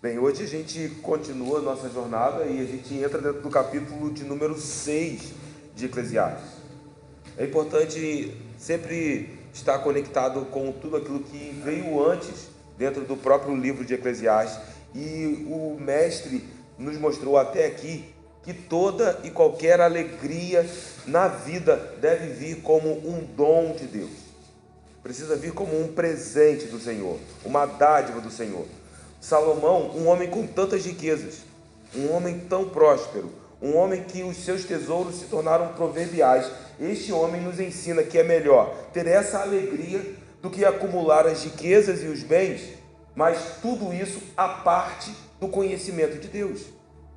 Bem, hoje a gente continua a nossa jornada e a gente entra dentro do capítulo de número 6 de Eclesiastes. É importante sempre estar conectado com tudo aquilo que veio antes dentro do próprio livro de Eclesiastes, e o mestre nos mostrou até aqui que toda e qualquer alegria na vida deve vir como um dom de Deus. Precisa vir como um presente do Senhor, uma dádiva do Senhor. Salomão, um homem com tantas riquezas, um homem tão próspero, um homem que os seus tesouros se tornaram proverbiais, este homem nos ensina que é melhor ter essa alegria do que acumular as riquezas e os bens, mas tudo isso à parte do conhecimento de Deus.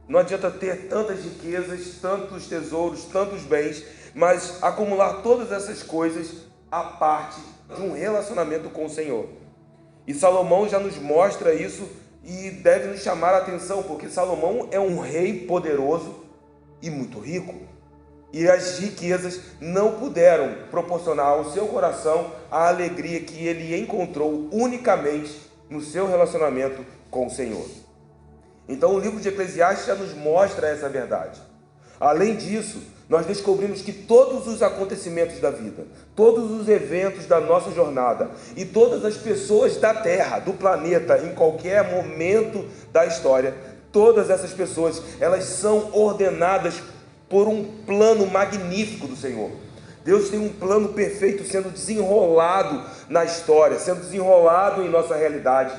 Não adianta ter tantas riquezas, tantos tesouros, tantos bens, mas acumular todas essas coisas à parte de um relacionamento com o Senhor. E Salomão já nos mostra isso e deve nos chamar a atenção, porque Salomão é um rei poderoso e muito rico. E as riquezas não puderam proporcionar ao seu coração a alegria que ele encontrou unicamente no seu relacionamento com o Senhor. Então o livro de Eclesiastes já nos mostra essa verdade. Além disso, nós descobrimos que todos os acontecimentos da vida, todos os eventos da nossa jornada e todas as pessoas da Terra, do planeta, em qualquer momento da história, todas essas pessoas, elas são ordenadas por um plano magnífico do Senhor. Deus tem um plano perfeito sendo desenrolado na história, sendo desenrolado em nossa realidade.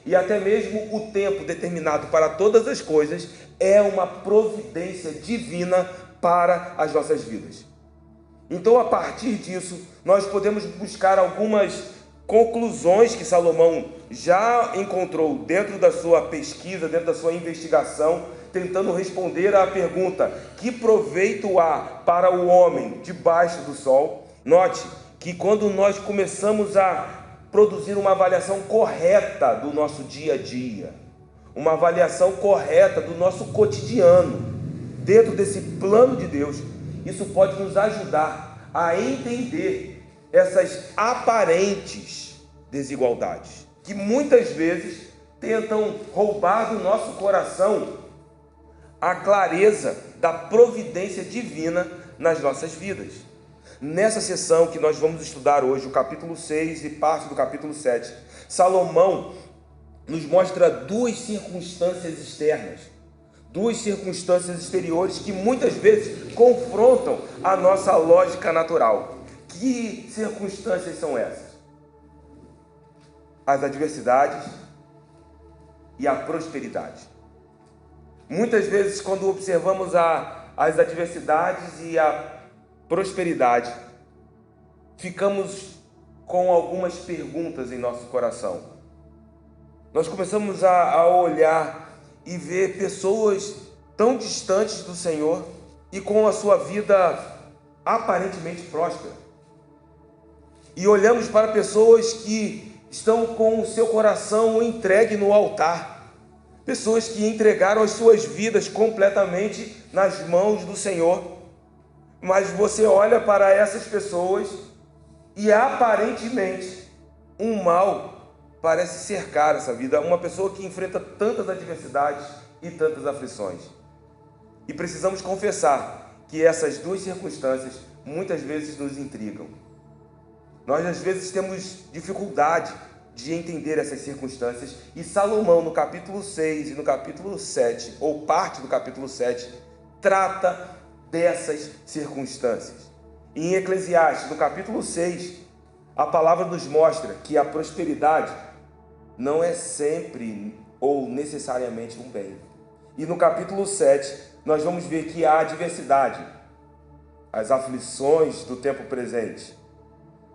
E até mesmo o tempo determinado para todas as coisas é uma providência divina para as nossas vidas. Então, a partir disso, nós podemos buscar algumas conclusões que Salomão já encontrou dentro da sua pesquisa, dentro da sua investigação, tentando responder à pergunta: que proveito há para o homem debaixo do sol? Note que quando nós começamos a produzir uma avaliação correta do nosso dia a dia, uma avaliação correta do nosso cotidiano, dentro desse plano de Deus, isso pode nos ajudar a entender essas aparentes desigualdades, que muitas vezes tentam roubar do nosso coração a clareza da providência divina nas nossas vidas. Nessa sessão que nós vamos estudar hoje, o capítulo 6 e parte do capítulo 7, Salomão nos mostra duas circunstâncias externas, duas circunstâncias exteriores que muitas vezes confrontam a nossa lógica natural. Que circunstâncias são essas? As adversidades e a prosperidade. Muitas vezes, quando observamos as adversidades e a prosperidade, ficamos com algumas perguntas em nosso coração. Nós começamos a olhar e ver pessoas tão distantes do Senhor e com a sua vida aparentemente próspera. E olhamos para pessoas que estão com o seu coração entregue no altar. Pessoas que entregaram as suas vidas completamente nas mãos do Senhor. Mas você olha para essas pessoas e aparentemente um mal parece cercar essa vida. Uma pessoa que enfrenta tantas adversidades e tantas aflições. E precisamos confessar que essas duas circunstâncias muitas vezes nos intrigam. Nós às vezes temos dificuldade de entender essas circunstâncias, e Salomão no capítulo 6 e no capítulo 7, ou parte do capítulo 7, trata dessas circunstâncias. E em Eclesiastes, no capítulo 6, a palavra nos mostra que a prosperidade não é sempre ou necessariamente um bem. E no capítulo 7, nós vamos ver que a adversidade, as aflições do tempo presente,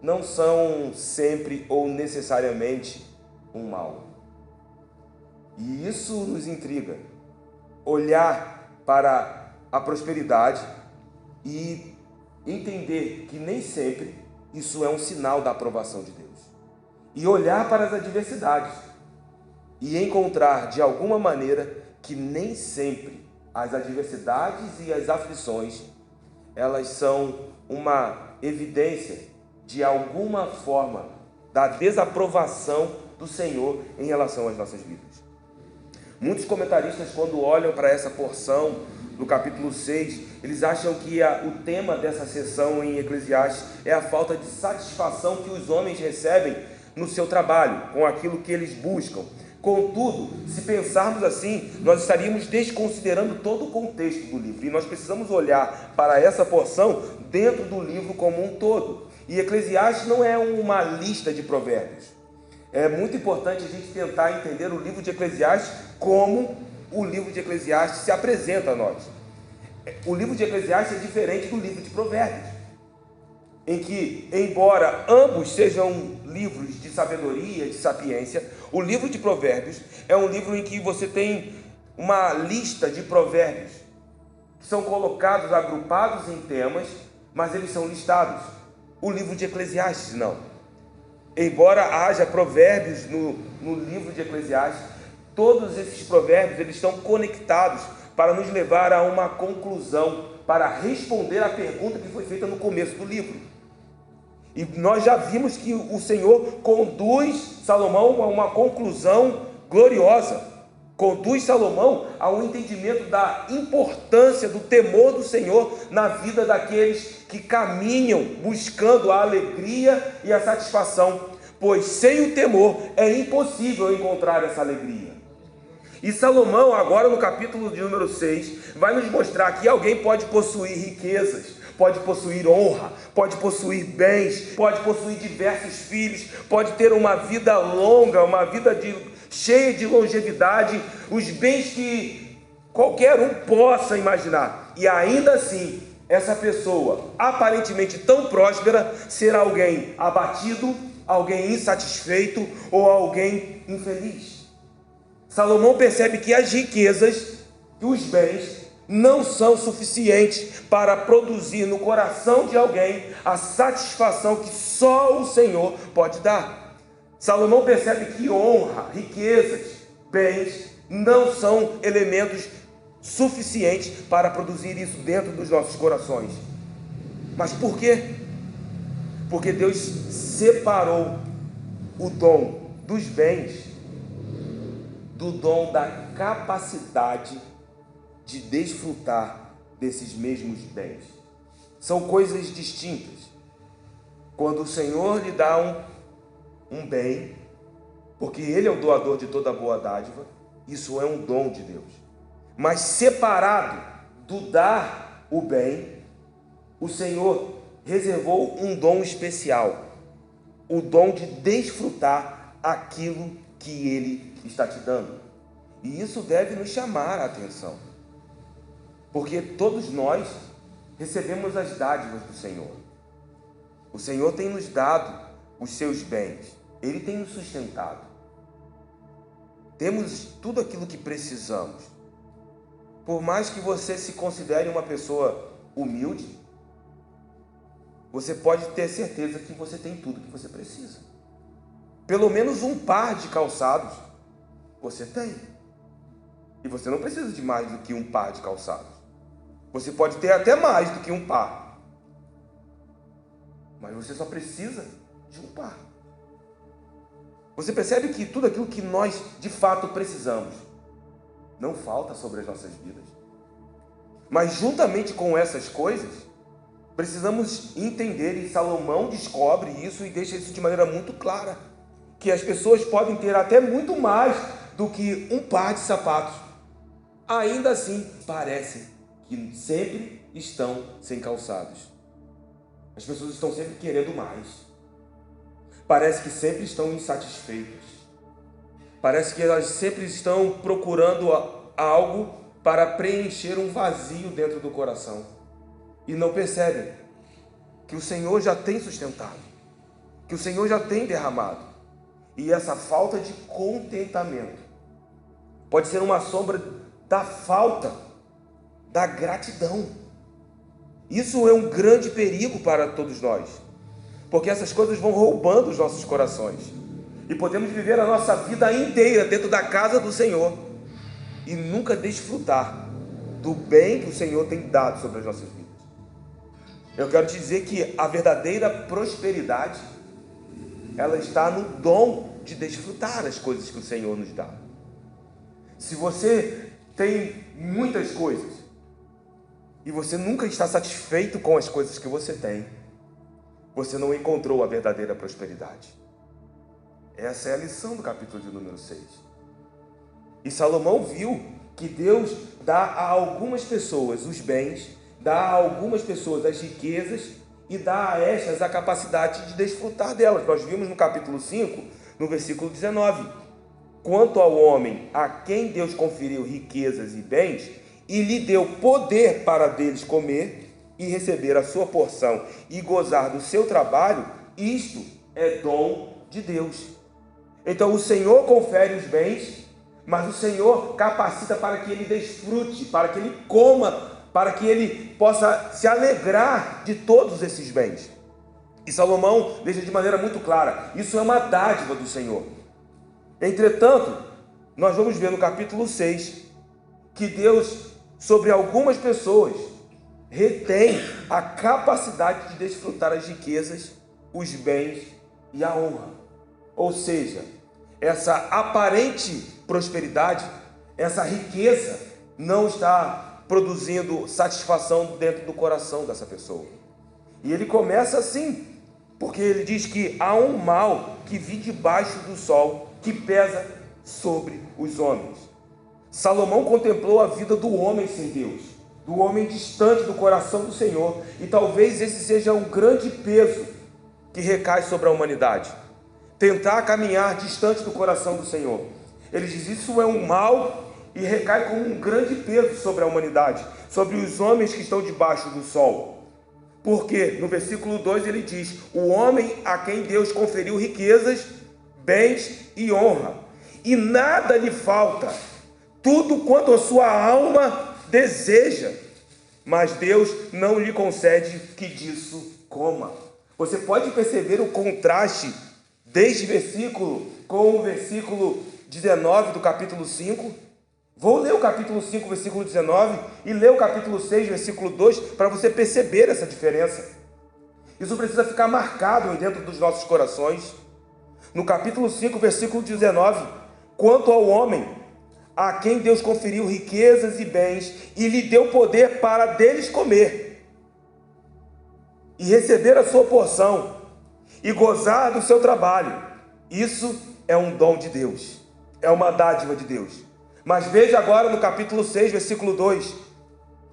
não são sempre ou necessariamente um mal. E isso nos intriga. Olhar para a prosperidade e entender que nem sempre isso é um sinal da aprovação de Deus. E olhar para as adversidades e encontrar de alguma maneira que nem sempre as adversidades e as aflições, elas são uma evidência de alguma forma da desaprovação do Senhor em relação às nossas vidas. Muitos comentaristas, quando olham para essa porção do capítulo 6, eles acham que o tema dessa sessão em Eclesiastes é a falta de satisfação que os homens recebem no seu trabalho, com aquilo que eles buscam. Contudo, se pensarmos assim, nós estaríamos desconsiderando todo o contexto do livro, e nós precisamos olhar para essa porção dentro do livro como um todo. E Eclesiastes não é uma lista de provérbios. É muito importante a gente tentar entender o livro de Eclesiastes como o livro de Eclesiastes se apresenta a nós. O livro de Eclesiastes é diferente do livro de Provérbios, em que, embora ambos sejam livros de sabedoria, de sapiência, o livro de Provérbios é um livro em que você tem uma lista de provérbios que são colocados, agrupados em temas, mas eles são listados. O livro de Eclesiastes não. Embora haja provérbios no livro de Eclesiastes, todos esses provérbios eles estão conectados para nos levar a uma conclusão, para responder à pergunta que foi feita no começo do livro. E nós já vimos que o Senhor conduz Salomão a uma conclusão gloriosa, conduz Salomão a um entendimento da importância do temor do Senhor na vida daqueles que caminham buscando a alegria e a satisfação, pois sem o temor é impossível encontrar essa alegria. E Salomão, agora no capítulo de número 6, vai nos mostrar que alguém pode possuir riquezas, pode possuir honra, pode possuir bens, pode possuir diversos filhos, pode ter uma vida longa, uma vida cheia de longevidade, os bens que qualquer um possa imaginar. E ainda assim, essa pessoa, aparentemente tão próspera, será alguém abatido, alguém insatisfeito ou alguém infeliz. Salomão percebe que as riquezas e os bens não são suficientes para produzir no coração de alguém a satisfação que só o Senhor pode dar. Salomão percebe que honra, riquezas, bens não são elementos suficientes para produzir isso dentro dos nossos corações. Mas por quê? Porque Deus separou o dom dos bens do dom da capacidade de desfrutar desses mesmos bens. São coisas distintas. Quando o Senhor lhe dá um bem, porque Ele é o doador de toda boa dádiva, isso é um dom de Deus. Mas separado do dar o bem, o Senhor reservou um dom especial, o dom de desfrutar aquilo que Ele está te dando. E isso deve nos chamar a atenção, porque todos nós recebemos as dádivas do Senhor. O Senhor tem nos dado os seus bens, Ele tem nos sustentado. Temos tudo aquilo que precisamos. Por mais que você se considere uma pessoa humilde, você pode ter certeza que você tem tudo que você precisa. Pelo menos um par de calçados você tem. E você não precisa de mais do que um par de calçados. Você pode ter até mais do que um par, mas você só precisa de um par. Você percebe que tudo aquilo que nós de fato precisamos não falta sobre as nossas vidas. Mas juntamente com essas coisas, precisamos entender, e Salomão descobre isso e deixa isso de maneira muito clara, que as pessoas podem ter até muito mais do que um par de sapatos. Ainda assim, parece que sempre estão sem calçados. As pessoas estão sempre querendo mais. Parece que sempre estão insatisfeitas. Parece que elas sempre estão procurando algo para preencher um vazio dentro do coração. E não percebem que o Senhor já tem sustentado, que o Senhor já tem derramado. E essa falta de contentamento pode ser uma sombra da falta da gratidão. Isso é um grande perigo para todos nós, porque essas coisas vão roubando os nossos corações, e podemos viver a nossa vida inteira dentro da casa do Senhor e nunca desfrutar do bem que o Senhor tem dado sobre as nossas vidas. Eu quero te dizer que a verdadeira prosperidade, ela está no dom de desfrutar as coisas que o Senhor nos dá. Se você tem muitas coisas e você nunca está satisfeito com as coisas que você tem, você não encontrou a verdadeira prosperidade. Essa é a lição do capítulo de número 6. E Salomão viu que Deus dá a algumas pessoas os bens, dá a algumas pessoas as riquezas e dá a estas a capacidade de desfrutar delas. Nós vimos no capítulo 5, no versículo 19: quanto ao homem a quem Deus conferiu riquezas e bens, e lhe deu poder para deles comer e receber a sua porção e gozar do seu trabalho, isto é dom de Deus. Então o Senhor confere os bens, mas o Senhor capacita para que ele desfrute, para que ele coma, para que ele possa se alegrar de todos esses bens. E Salomão deixa de maneira muito clara: isso é uma dádiva do Senhor. Entretanto, nós vamos ver no capítulo 6 que Deus, sobre algumas pessoas, retém a capacidade de desfrutar as riquezas, os bens e a honra. Ou seja, essa aparente prosperidade, essa riqueza não está produzindo satisfação dentro do coração dessa pessoa. E ele começa assim, porque ele diz que há um mal que vi debaixo do sol, que pesa sobre os homens. Salomão contemplou a vida do homem sem Deus, do homem distante do coração do Senhor, e talvez esse seja um grande peso que recai sobre a humanidade: tentar caminhar distante do coração do Senhor. Ele diz: isso é um mal e recai como um grande peso sobre a humanidade, sobre os homens que estão debaixo do sol. Porque no versículo 2 ele diz: o homem a quem Deus conferiu riquezas, bens e honra, e nada lhe falta, tudo quanto a sua alma deseja, mas Deus não lhe concede que disso coma. Você pode perceber o contraste deste versículo com o versículo 19 do capítulo 5. Vou ler o capítulo 5, versículo 19, e ler o capítulo 6, versículo 2, para você perceber essa diferença. Isso precisa ficar marcado dentro dos nossos corações. No capítulo 5, versículo 19: quanto ao homem a quem Deus conferiu riquezas e bens, e lhe deu poder para deles comer, e receber a sua porção, e gozar do seu trabalho, isso é um dom de Deus, é uma dádiva de Deus. Mas veja agora no capítulo 6, versículo 2: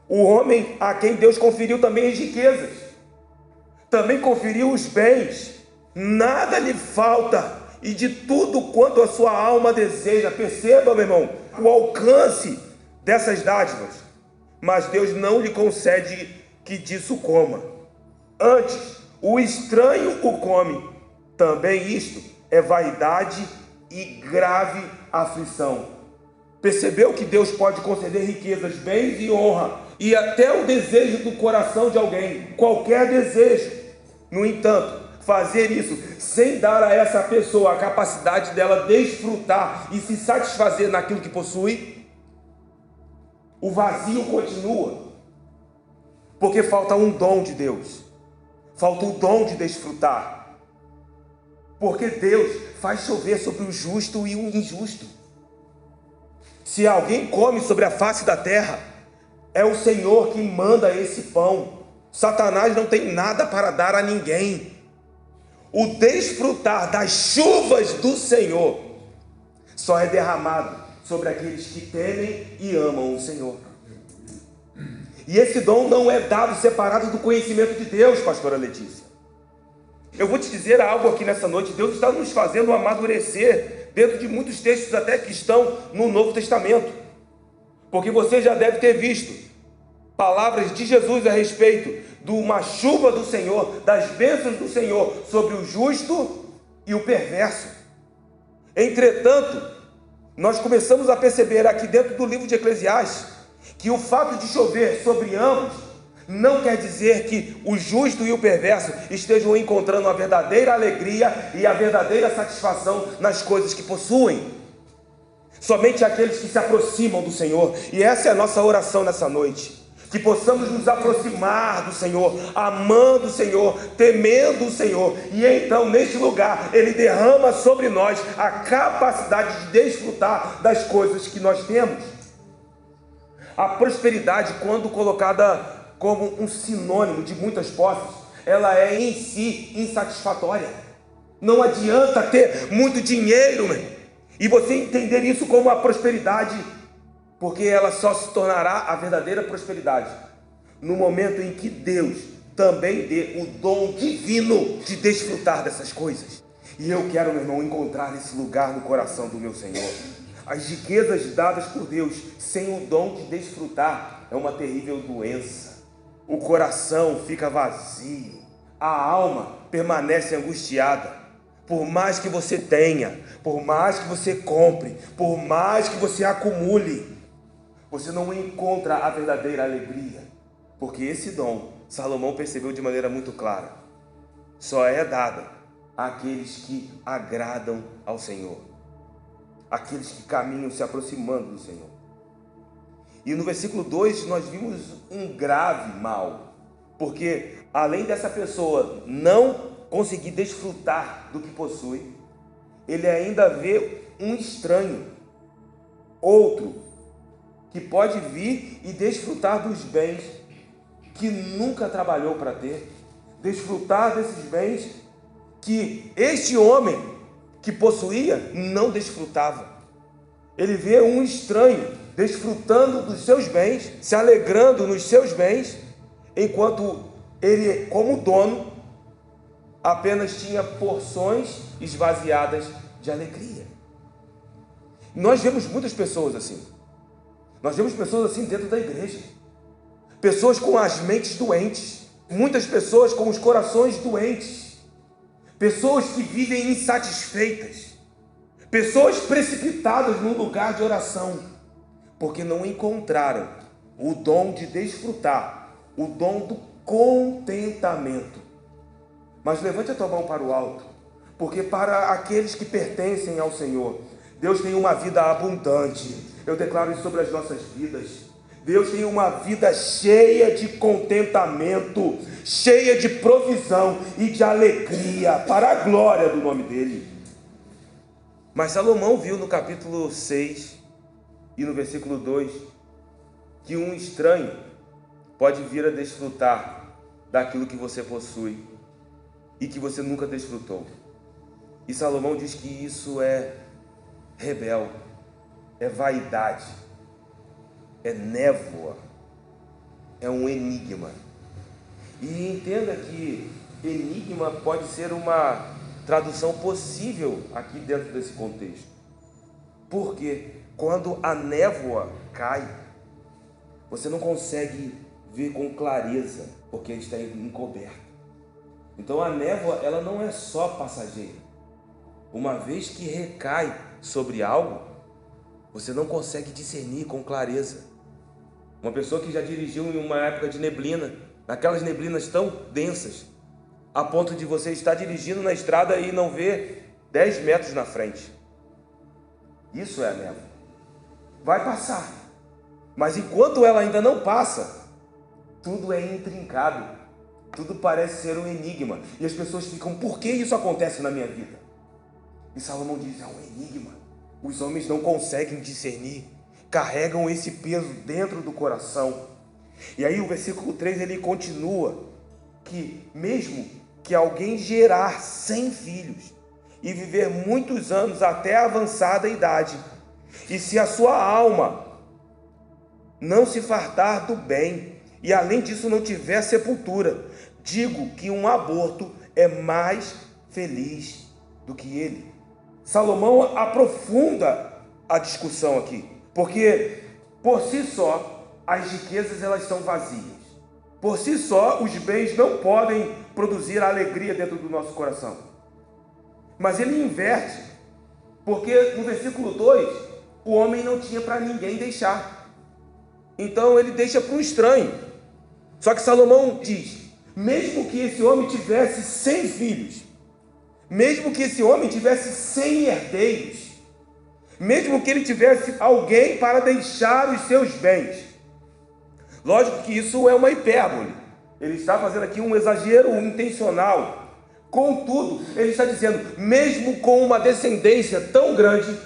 o homem a quem Deus conferiu também as riquezas, também conferiu os bens, nada lhe falta, e de tudo quanto a sua alma deseja. Perceba, meu irmão, o alcance dessas dádivas. Mas Deus não lhe concede que disso coma. Antes, o estranho o come. Também isto é vaidade e grave aflição. Percebeu que Deus pode conceder riquezas, bens e honra, e até o desejo do coração de alguém, qualquer desejo. No entanto, fazer isso sem dar a essa pessoa a capacidade dela desfrutar e se satisfazer naquilo que possui, o vazio continua, porque falta um dom de Deus, falta o dom de desfrutar, porque Deus faz chover sobre o justo e o injusto. Se alguém come sobre a face da terra, é o Senhor quem manda esse pão. Satanás não tem nada para dar a ninguém. O desfrutar das chuvas do Senhor só é derramado sobre aqueles que temem e amam o Senhor. E esse dom não é dado separado do conhecimento de Deus, pastora Letícia. Eu vou te dizer algo aqui nessa noite: Deus está nos fazendo amadurecer dentro de muitos textos até que estão no Novo Testamento. Porque você já deve ter visto palavras de Jesus a respeito de uma chuva do Senhor, das bênçãos do Senhor sobre o justo e o perverso. Entretanto, nós começamos a perceber aqui dentro do livro de Eclesiastes que o fato de chover sobre ambos não quer dizer que o justo e o perverso estejam encontrando a verdadeira alegria e a verdadeira satisfação nas coisas que possuem. Somente aqueles que se aproximam do Senhor. E essa é a nossa oração nessa noite: que possamos nos aproximar do Senhor, amando o Senhor, temendo o Senhor, e então neste lugar Ele derrama sobre nós a capacidade de desfrutar das coisas que nós temos. A prosperidade, quando colocada como um sinônimo de muitas posses, ela é em si insatisfatória. Não adianta ter muito dinheiro, e você entender isso como a prosperidade, porque ela só se tornará a verdadeira prosperidade no momento em que Deus também dê o dom divino de desfrutar dessas coisas. E eu quero, meu irmão, encontrar esse lugar no coração do meu Senhor. As riquezas dadas por Deus sem o dom de desfrutar é uma terrível doença. O coração fica vazio, a alma permanece angustiada. Por mais que você tenha, por mais que você compre, por mais que você acumule, você não encontra a verdadeira alegria, porque esse dom, Salomão percebeu de maneira muito clara, só é dado àqueles que agradam ao Senhor, aqueles que caminham se aproximando do Senhor. E no versículo 2 nós vimos um grave mal, porque além dessa pessoa não conseguir desfrutar do que possui, ele ainda vê um estranho, outro, que pode vir e desfrutar dos bens que nunca trabalhou para ter, desfrutar desses bens que este homem que possuía não desfrutava. Ele vê um estranho desfrutando dos seus bens, se alegrando nos seus bens, enquanto ele, como dono, apenas tinha porções esvaziadas de alegria. Nós vemos muitas pessoas assim. Nós vemos pessoas assim dentro da igreja. Pessoas com as mentes doentes. Muitas pessoas com os corações doentes. Pessoas que vivem insatisfeitas. Pessoas precipitadas num lugar de oração, porque não encontraram o dom de desfrutar, o dom do contentamento. Mas levante a tua mão para o alto, porque para aqueles que pertencem ao Senhor, Deus tem uma vida abundante. Eu declaro isso sobre as nossas vidas. Deus tem uma vida cheia de contentamento, cheia de provisão e de alegria, para a glória do nome dEle. Mas Salomão viu no capítulo 6 e no versículo 2, que um estranho pode vir a desfrutar daquilo que você possui e que você nunca desfrutou. E Salomão diz que isso é rebelde, é vaidade, é névoa, é um enigma. E entenda que enigma pode ser uma tradução possível aqui dentro desse contexto. Porque quando a névoa cai, você não consegue ver com clareza, porque está encoberto. Então a névoa, ela não é só passageira. Uma vez que recai sobre algo, você não consegue discernir com clareza. Uma pessoa que já dirigiu em uma época de neblina, naquelas neblinas tão densas, a ponto de você estar dirigindo na estrada e não ver 10 metros na frente. Isso é a névoa. Vai passar, mas enquanto ela ainda não passa, tudo é intrincado, tudo parece ser um enigma, e as pessoas ficam: por que isso acontece na minha vida? E Salomão diz: é um enigma. Os homens não conseguem discernir, carregam esse peso dentro do coração. E aí o versículo 3 ele continua, que mesmo que alguém gerar 100 filhos e viver muitos anos até a avançada idade, e se a sua alma não se fartar do bem, e além disso não tiver sepultura, digo que um aborto é mais feliz do que ele. Salomão aprofunda a discussão aqui, porque por si só as riquezas elas são vazias. Por si só os bens não podem produzir alegria dentro do nosso coração. Mas ele inverte, porque no versículo 2, o homem não tinha para ninguém deixar. Então ele deixa para um estranho. Só que Salomão diz: mesmo que esse homem tivesse 100 filhos, mesmo que esse homem tivesse 100 herdeiros, mesmo que ele tivesse alguém para deixar os seus bens, Lógico que isso é uma hipérbole. Ele está fazendo aqui um exagero intencional. Contudo, ele está dizendo, mesmo com uma descendência tão grande,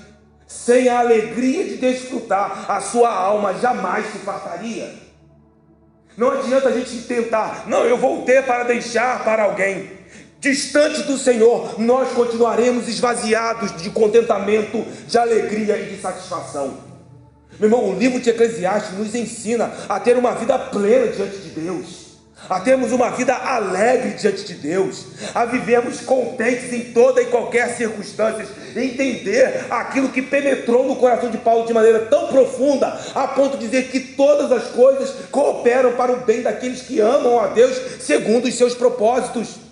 sem a alegria de desfrutar, a sua alma jamais se fartaria. Não adianta a gente tentar, não, eu vou ter para deixar para alguém. Distante do Senhor, nós continuaremos esvaziados de contentamento, de alegria e de satisfação. Meu irmão, o livro de Eclesiastes nos ensina a ter uma vida plena diante de Deus, a termos uma vida alegre diante de Deus, a vivermos contentes em toda e qualquer circunstância, entender aquilo que penetrou no coração de Paulo de maneira tão profunda, a ponto de dizer que todas as coisas cooperam para o bem daqueles que amam a Deus segundo os seus propósitos,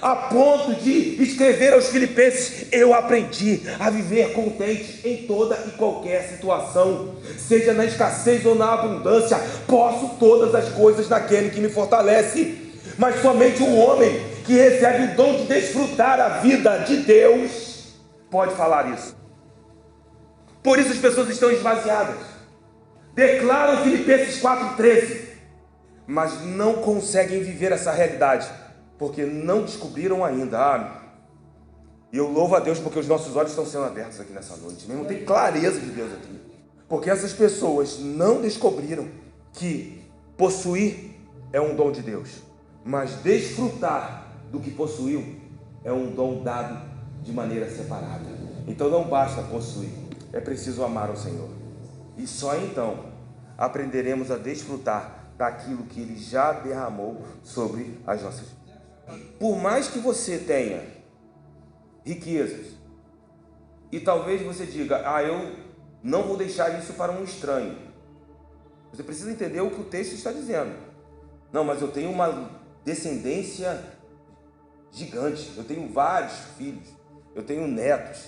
a ponto de escrever aos Filipenses: eu aprendi a viver contente em toda e qualquer situação, seja na escassez ou na abundância, posso todas as coisas naquele que me fortalece. Mas somente o homem que recebe o dom de desfrutar a vida de Deus pode falar isso. Por isso as pessoas estão esvaziadas, declaram Filipenses 4,13, mas não conseguem viver essa realidade, porque não descobriram ainda. E eu louvo a Deus porque os nossos olhos estão sendo abertos aqui nessa noite. Mesmo tem clareza de Deus aqui. Porque essas pessoas não descobriram que possuir é um dom de Deus, mas desfrutar do que possuiu é um dom dado de maneira separada. Então não basta possuir, é preciso amar o Senhor. E só então aprenderemos a desfrutar daquilo que Ele já derramou sobre as nossas vidas. Por mais que você tenha riquezas, e talvez você diga: eu não vou deixar isso para um estranho. Você precisa entender o que o texto está dizendo. Não, mas eu tenho uma descendência gigante, eu tenho vários filhos, eu tenho netos,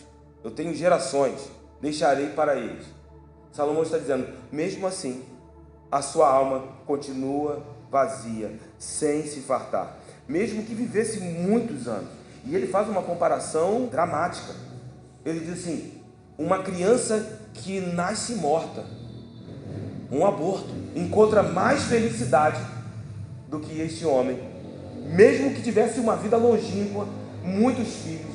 eu tenho gerações, deixarei para eles. Salomão está dizendo, mesmo assim, a sua alma continua vazia, sem se fartar, mesmo que vivesse muitos anos. E ele faz uma comparação dramática. Ele diz assim: uma criança que nasce morta, um aborto, encontra mais felicidade do que este homem, mesmo que tivesse uma vida longínqua, muitos filhos,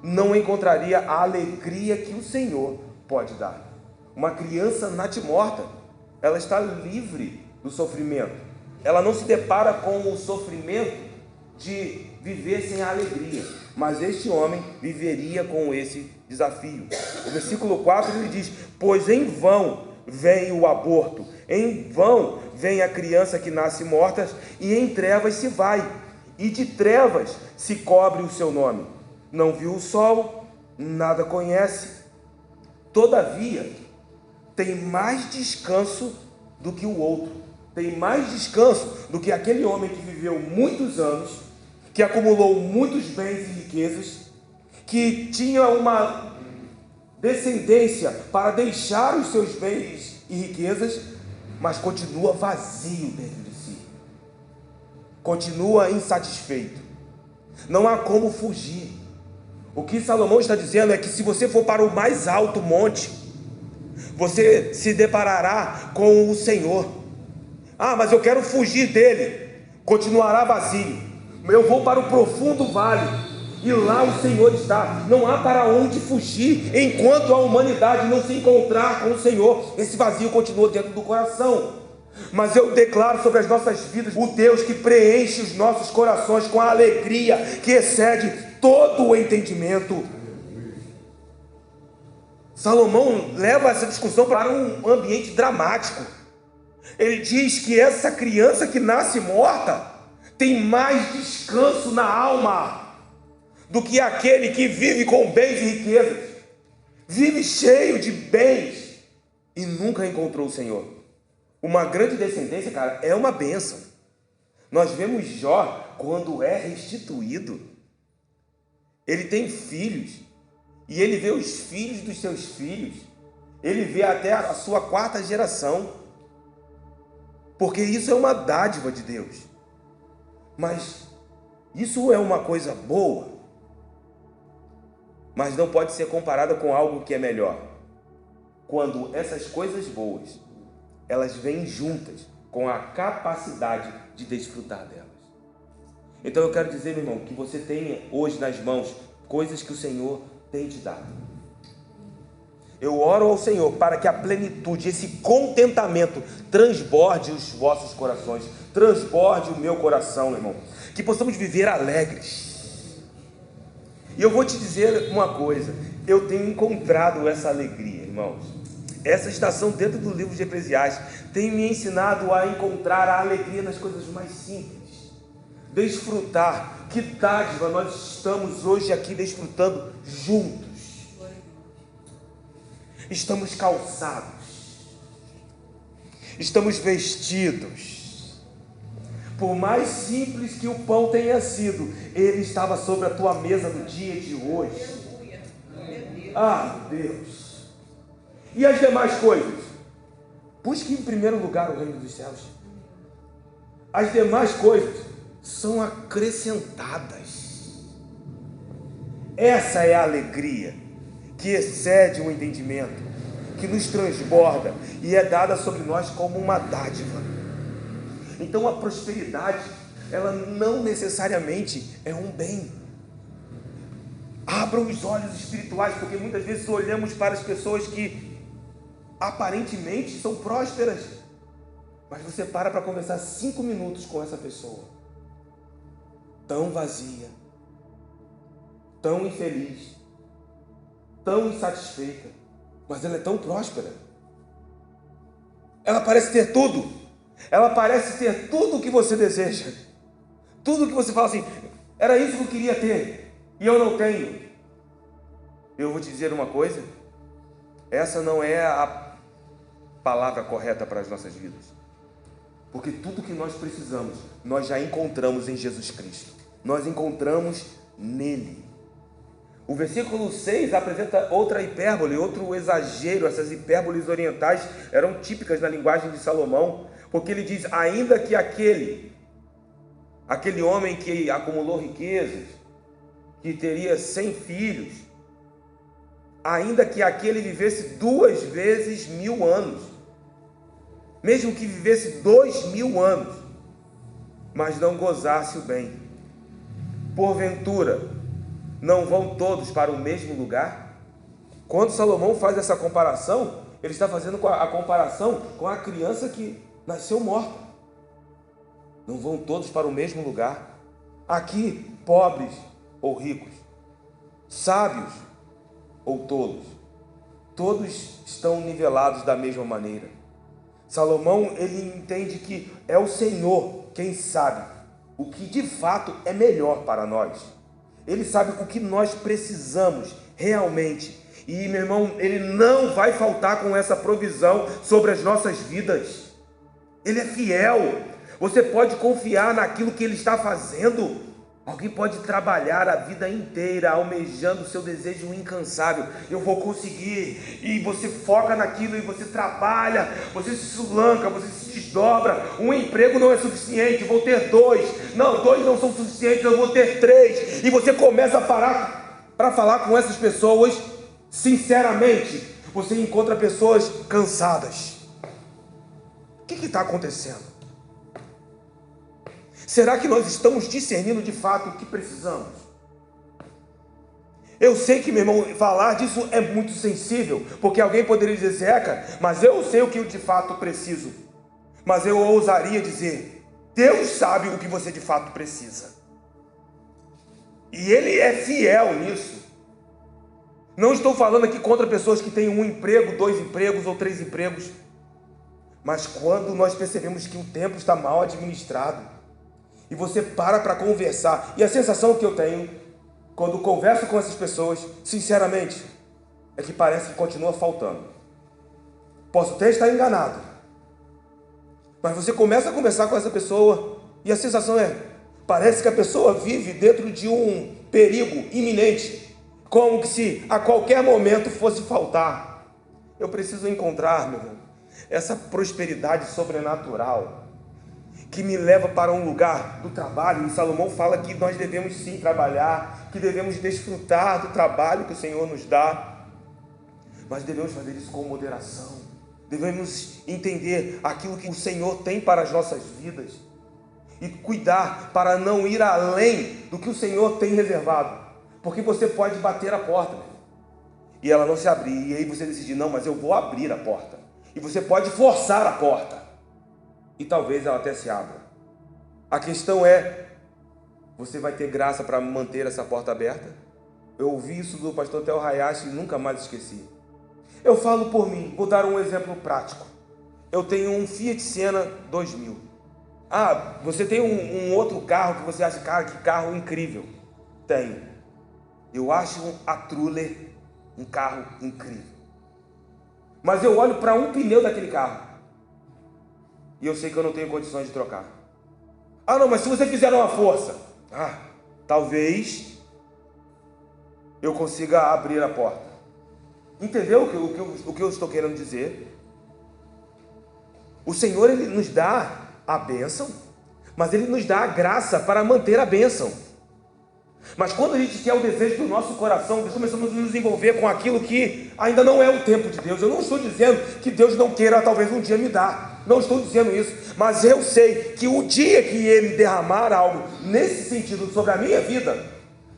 não encontraria a alegria que o Senhor pode dar. Uma criança natimorta, ela está livre do sofrimento, ela não se depara com o sofrimento de viver sem a alegria, mas este homem viveria com esse desafio. O versículo 4 ele diz: pois em vão vem o aborto, em vão vem a criança que nasce morta, e em trevas se vai, e de trevas se cobre o seu nome. Não viu o sol, nada conhece, todavia tem mais descanso do que o outro, tem mais descanso do que aquele homem que viveu muitos anos, que acumulou muitos bens e riquezas, que tinha uma descendência para deixar os seus bens e riquezas, mas continua vazio dentro de si, continua insatisfeito, não há como fugir. O que Salomão está dizendo é que se você for para o mais alto monte, você se deparará com o Senhor. Mas eu quero fugir dele, continuará vazio. Eu vou para o profundo vale, e lá o Senhor está. Não há para onde fugir enquanto a humanidade não se encontrar com o Senhor. Esse vazio continua dentro do coração. Mas eu declaro sobre as nossas vidas o Deus que preenche os nossos corações com a alegria que excede todo o entendimento. Salomão leva essa discussão para um ambiente dramático. Ele diz que essa criança que nasce morta tem mais descanso na alma do que aquele que vive com bens e riquezas, vive cheio de bens e nunca encontrou o Senhor. Uma grande descendência, cara, é uma bênção. Nós vemos Jó, quando é restituído, ele tem filhos, e ele vê os filhos dos seus filhos, ele vê até a sua quarta geração, porque isso é uma dádiva de Deus. Mas isso é uma coisa boa, mas não pode ser comparada com algo que é melhor. Quando essas coisas boas, elas vêm juntas com a capacidade de desfrutar delas. Então eu quero dizer, meu irmão, que você tenha hoje nas mãos coisas que o Senhor tem te dado. Eu oro ao Senhor para que a plenitude, esse contentamento transborde os vossos corações, transborde o meu coração, meu irmão, que possamos viver alegres. E eu vou te dizer uma coisa, eu tenho encontrado essa alegria, irmãos. Essa estação dentro do livro de Eclesiastes tem me ensinado a encontrar a alegria nas coisas mais simples, desfrutar. Que dádiva nós estamos hoje aqui desfrutando juntos. Estamos calçados, estamos vestidos. Por mais simples que o pão tenha sido, ele estava sobre a tua mesa no dia de hoje. Ah, Deus! E as demais coisas? Busque em primeiro lugar o reino dos céus. As demais coisas são acrescentadas. Essa é a alegria que excede o entendimento, que nos transborda e é dada sobre nós como uma dádiva. Então a prosperidade, ela não necessariamente é um bem. Abram os olhos espirituais, porque muitas vezes olhamos para as pessoas que aparentemente são prósperas, mas você para conversar 5 minutos com essa pessoa, tão vazia, tão infeliz, tão insatisfeita, mas ela é tão próspera. Ela parece ter tudo. Ela parece ter tudo o que você deseja. Tudo que você fala assim, era isso que eu queria ter e eu não tenho. Eu vou te dizer uma coisa, essa não é a palavra correta para as nossas vidas. Porque tudo que nós precisamos, nós já encontramos em Jesus Cristo. Nós encontramos nele. O versículo 6 apresenta outra hipérbole, outro exagero. Essas hipérboles orientais eram típicas na linguagem de Salomão, porque ele diz, ainda que aquele homem que acumulou riquezas, que teria 100 filhos, ainda que aquele vivesse 2 vezes 1000 anos, mesmo que vivesse 2000 anos, mas não gozasse o bem, porventura, não vão todos para o mesmo lugar? Quando Salomão faz essa comparação, ele está fazendo a comparação com a criança que nasceu morta. Não vão todos para o mesmo lugar? Aqui, pobres ou ricos, sábios ou tolos, todos estão nivelados da mesma maneira. Salomão, ele entende que é o Senhor quem sabe o que de fato é melhor para nós. Ele sabe o que nós precisamos realmente. E, meu irmão, ele não vai faltar com essa provisão sobre as nossas vidas. Ele é fiel. Você pode confiar naquilo que ele está fazendo. Alguém pode trabalhar a vida inteira almejando o seu desejo incansável. Eu vou conseguir. E você foca naquilo e você trabalha, você se sulanca, você se desdobra. Um emprego não é suficiente, vou ter 2. Não, 2 não são suficientes, eu vou ter 3. E você começa a parar para falar com essas pessoas sinceramente. Você encontra pessoas cansadas. O que está acontecendo? Será que nós estamos discernindo de fato o que precisamos? Eu sei que, meu irmão, falar disso é muito sensível, porque alguém poderia dizer, Zeca, mas eu sei o que eu de fato preciso. Mas eu ousaria dizer, Deus sabe o que você de fato precisa. E Ele é fiel nisso. Não estou falando aqui contra pessoas que têm 1 emprego, 2 empregos ou 3 empregos. Mas quando nós percebemos que o tempo está mal administrado, e você para conversar, e a sensação que eu tenho, quando converso com essas pessoas, sinceramente, é que parece que continua faltando. Posso até estar enganado, mas você começa a conversar com essa pessoa, e a sensação é, parece que a pessoa vive dentro de um perigo iminente, como que se a qualquer momento fosse faltar. Eu preciso encontrar, meu irmão, essa prosperidade sobrenatural, que me leva para um lugar do trabalho. E Salomão fala que nós devemos sim trabalhar, que devemos desfrutar do trabalho que o Senhor nos dá, mas devemos fazer isso com moderação, Devemos entender aquilo que o Senhor tem para as nossas vidas e cuidar para não ir além do que o Senhor tem reservado, porque você pode bater a porta e ela não se abrir, e aí você decidir, não, mas eu vou abrir a porta, e você pode forçar a porta e talvez ela até se abra. A questão é, você vai ter graça para manter essa porta aberta? Eu ouvi isso do pastor Theo Hayashi e nunca mais esqueci. Eu falo por mim, vou dar um exemplo prático. Eu tenho um Fiat Siena 2000. Ah, você tem um outro carro que você acha, cara, que carro incrível. Tenho. Eu acho a Truller um carro incrível. Mas eu olho para um pneu daquele carro e eu sei que eu não tenho condições de trocar. Ah, não, mas se você fizer uma força, talvez eu consiga abrir a porta. Entendeu o que eu estou querendo dizer? O Senhor, Ele nos dá a bênção, mas Ele nos dá a graça para manter a bênção. Mas quando a gente quer o desejo do nosso coração, nós começamos a nos envolver com aquilo que ainda não é o tempo de Deus. Eu não estou dizendo que Deus não queira talvez um dia me dar, não estou dizendo isso, mas eu sei que o dia que Ele derramar algo nesse sentido sobre a minha vida,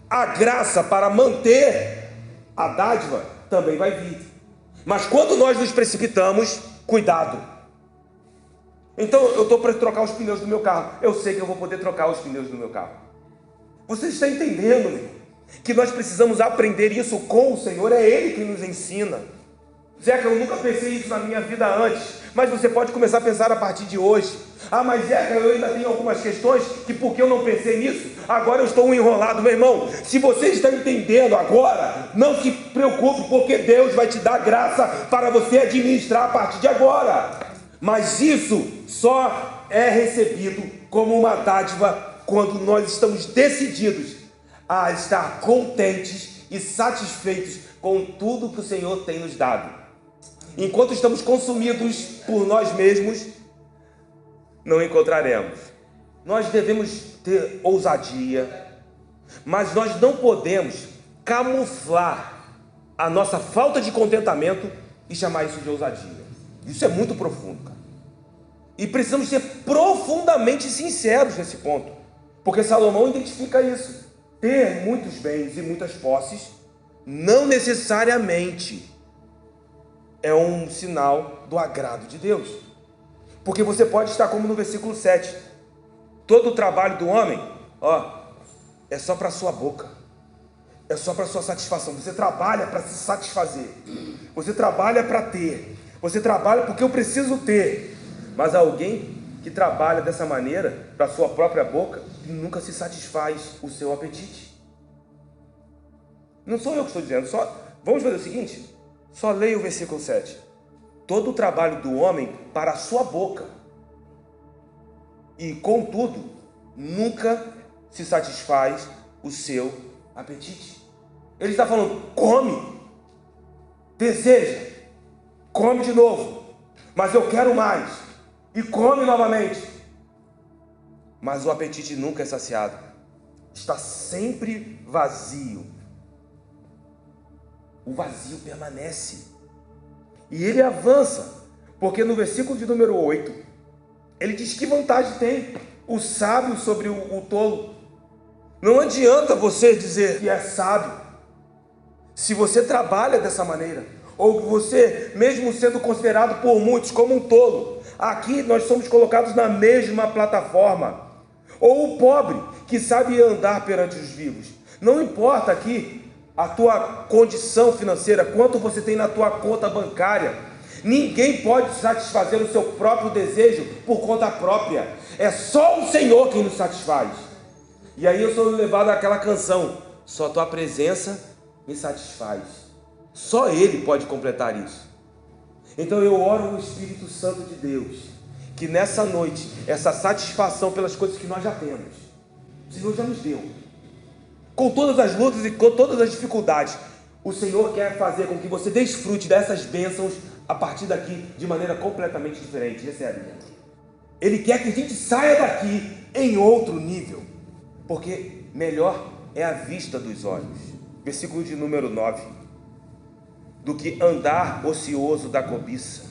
a graça para manter a dádiva também vai vir. Mas quando nós nos precipitamos, cuidado. Então eu estou para trocar os pneus do meu carro, eu sei que eu vou poder trocar os pneus do meu carro. Você está entendendo, meu? Que nós precisamos aprender isso com o Senhor, é Ele que nos ensina. Zeca, eu nunca pensei isso na minha vida antes, mas você pode começar a pensar a partir de hoje. Ah, mas Zeca, eu ainda tenho algumas questões que porque eu não pensei nisso, agora eu estou enrolado. Meu irmão, se você está entendendo agora, não se preocupe, porque Deus vai te dar graça para você administrar a partir de agora. Mas isso só é recebido como uma dádiva quando nós estamos decididos a estar contentes e satisfeitos com tudo que o Senhor tem nos dado. Enquanto estamos consumidos por nós mesmos, não encontraremos. Nós devemos ter ousadia, mas nós não podemos camuflar a nossa falta de contentamento e chamar isso de ousadia. Isso é muito profundo, cara. E precisamos ser profundamente sinceros nesse ponto. Porque Salomão identifica isso. Ter muitos bens e muitas posses não necessariamente é um sinal do agrado de Deus. Porque você pode estar como no versículo 7. Todo o trabalho do homem, é só para a sua boca. É só para a sua satisfação. Você trabalha para se satisfazer. Você trabalha para ter. Você trabalha porque eu preciso ter. Mas alguém que trabalha dessa maneira para a sua própria boca nunca se satisfaz o seu apetite. Não sou eu que estou dizendo, vamos fazer o seguinte, só leia o versículo 7. Todo o trabalho do homem para a sua boca, e contudo, nunca se satisfaz o seu apetite. Ele está falando, come, deseja, come de novo, mas eu quero mais, e come novamente. Mas o apetite nunca é saciado, está sempre vazio. O vazio permanece. E ele avança, porque no versículo de número 8, ele diz que vantagem tem o sábio sobre o tolo. Não adianta você dizer que é sábio, se você trabalha dessa maneira, ou você, mesmo sendo considerado por muitos como um tolo. Aqui nós somos colocados na mesma plataforma. Ou o pobre, que sabe andar perante os vivos. Não importa aqui a tua condição financeira, quanto você tem na tua conta bancária. Ninguém pode satisfazer o seu próprio desejo por conta própria. É só o Senhor quem nos satisfaz. E aí eu sou levado àquela canção, só tua presença me satisfaz. Só Ele pode completar isso. Então eu oro no Espírito Santo de Deus, que nessa noite, essa satisfação pelas coisas que nós já temos, o Senhor já nos deu. Com todas as lutas e com todas as dificuldades, o Senhor quer fazer com que você desfrute dessas bênçãos a partir daqui de maneira completamente diferente. Recebe. Ele quer que a gente saia daqui em outro nível, porque melhor é a vista dos olhos. Versículo de número 9. Do que andar ocioso da cobiça.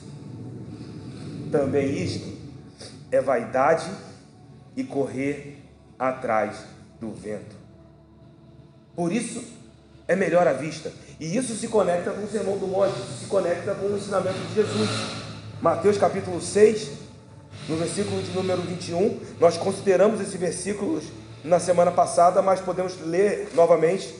também isto é vaidade e correr atrás do vento. Por isso é melhor à vista. E isso se conecta com o Sermão do Monte, se conecta com o ensinamento de Jesus. Mateus capítulo 6, no versículo de número 21, nós consideramos esse versículo na semana passada, mas podemos ler novamente.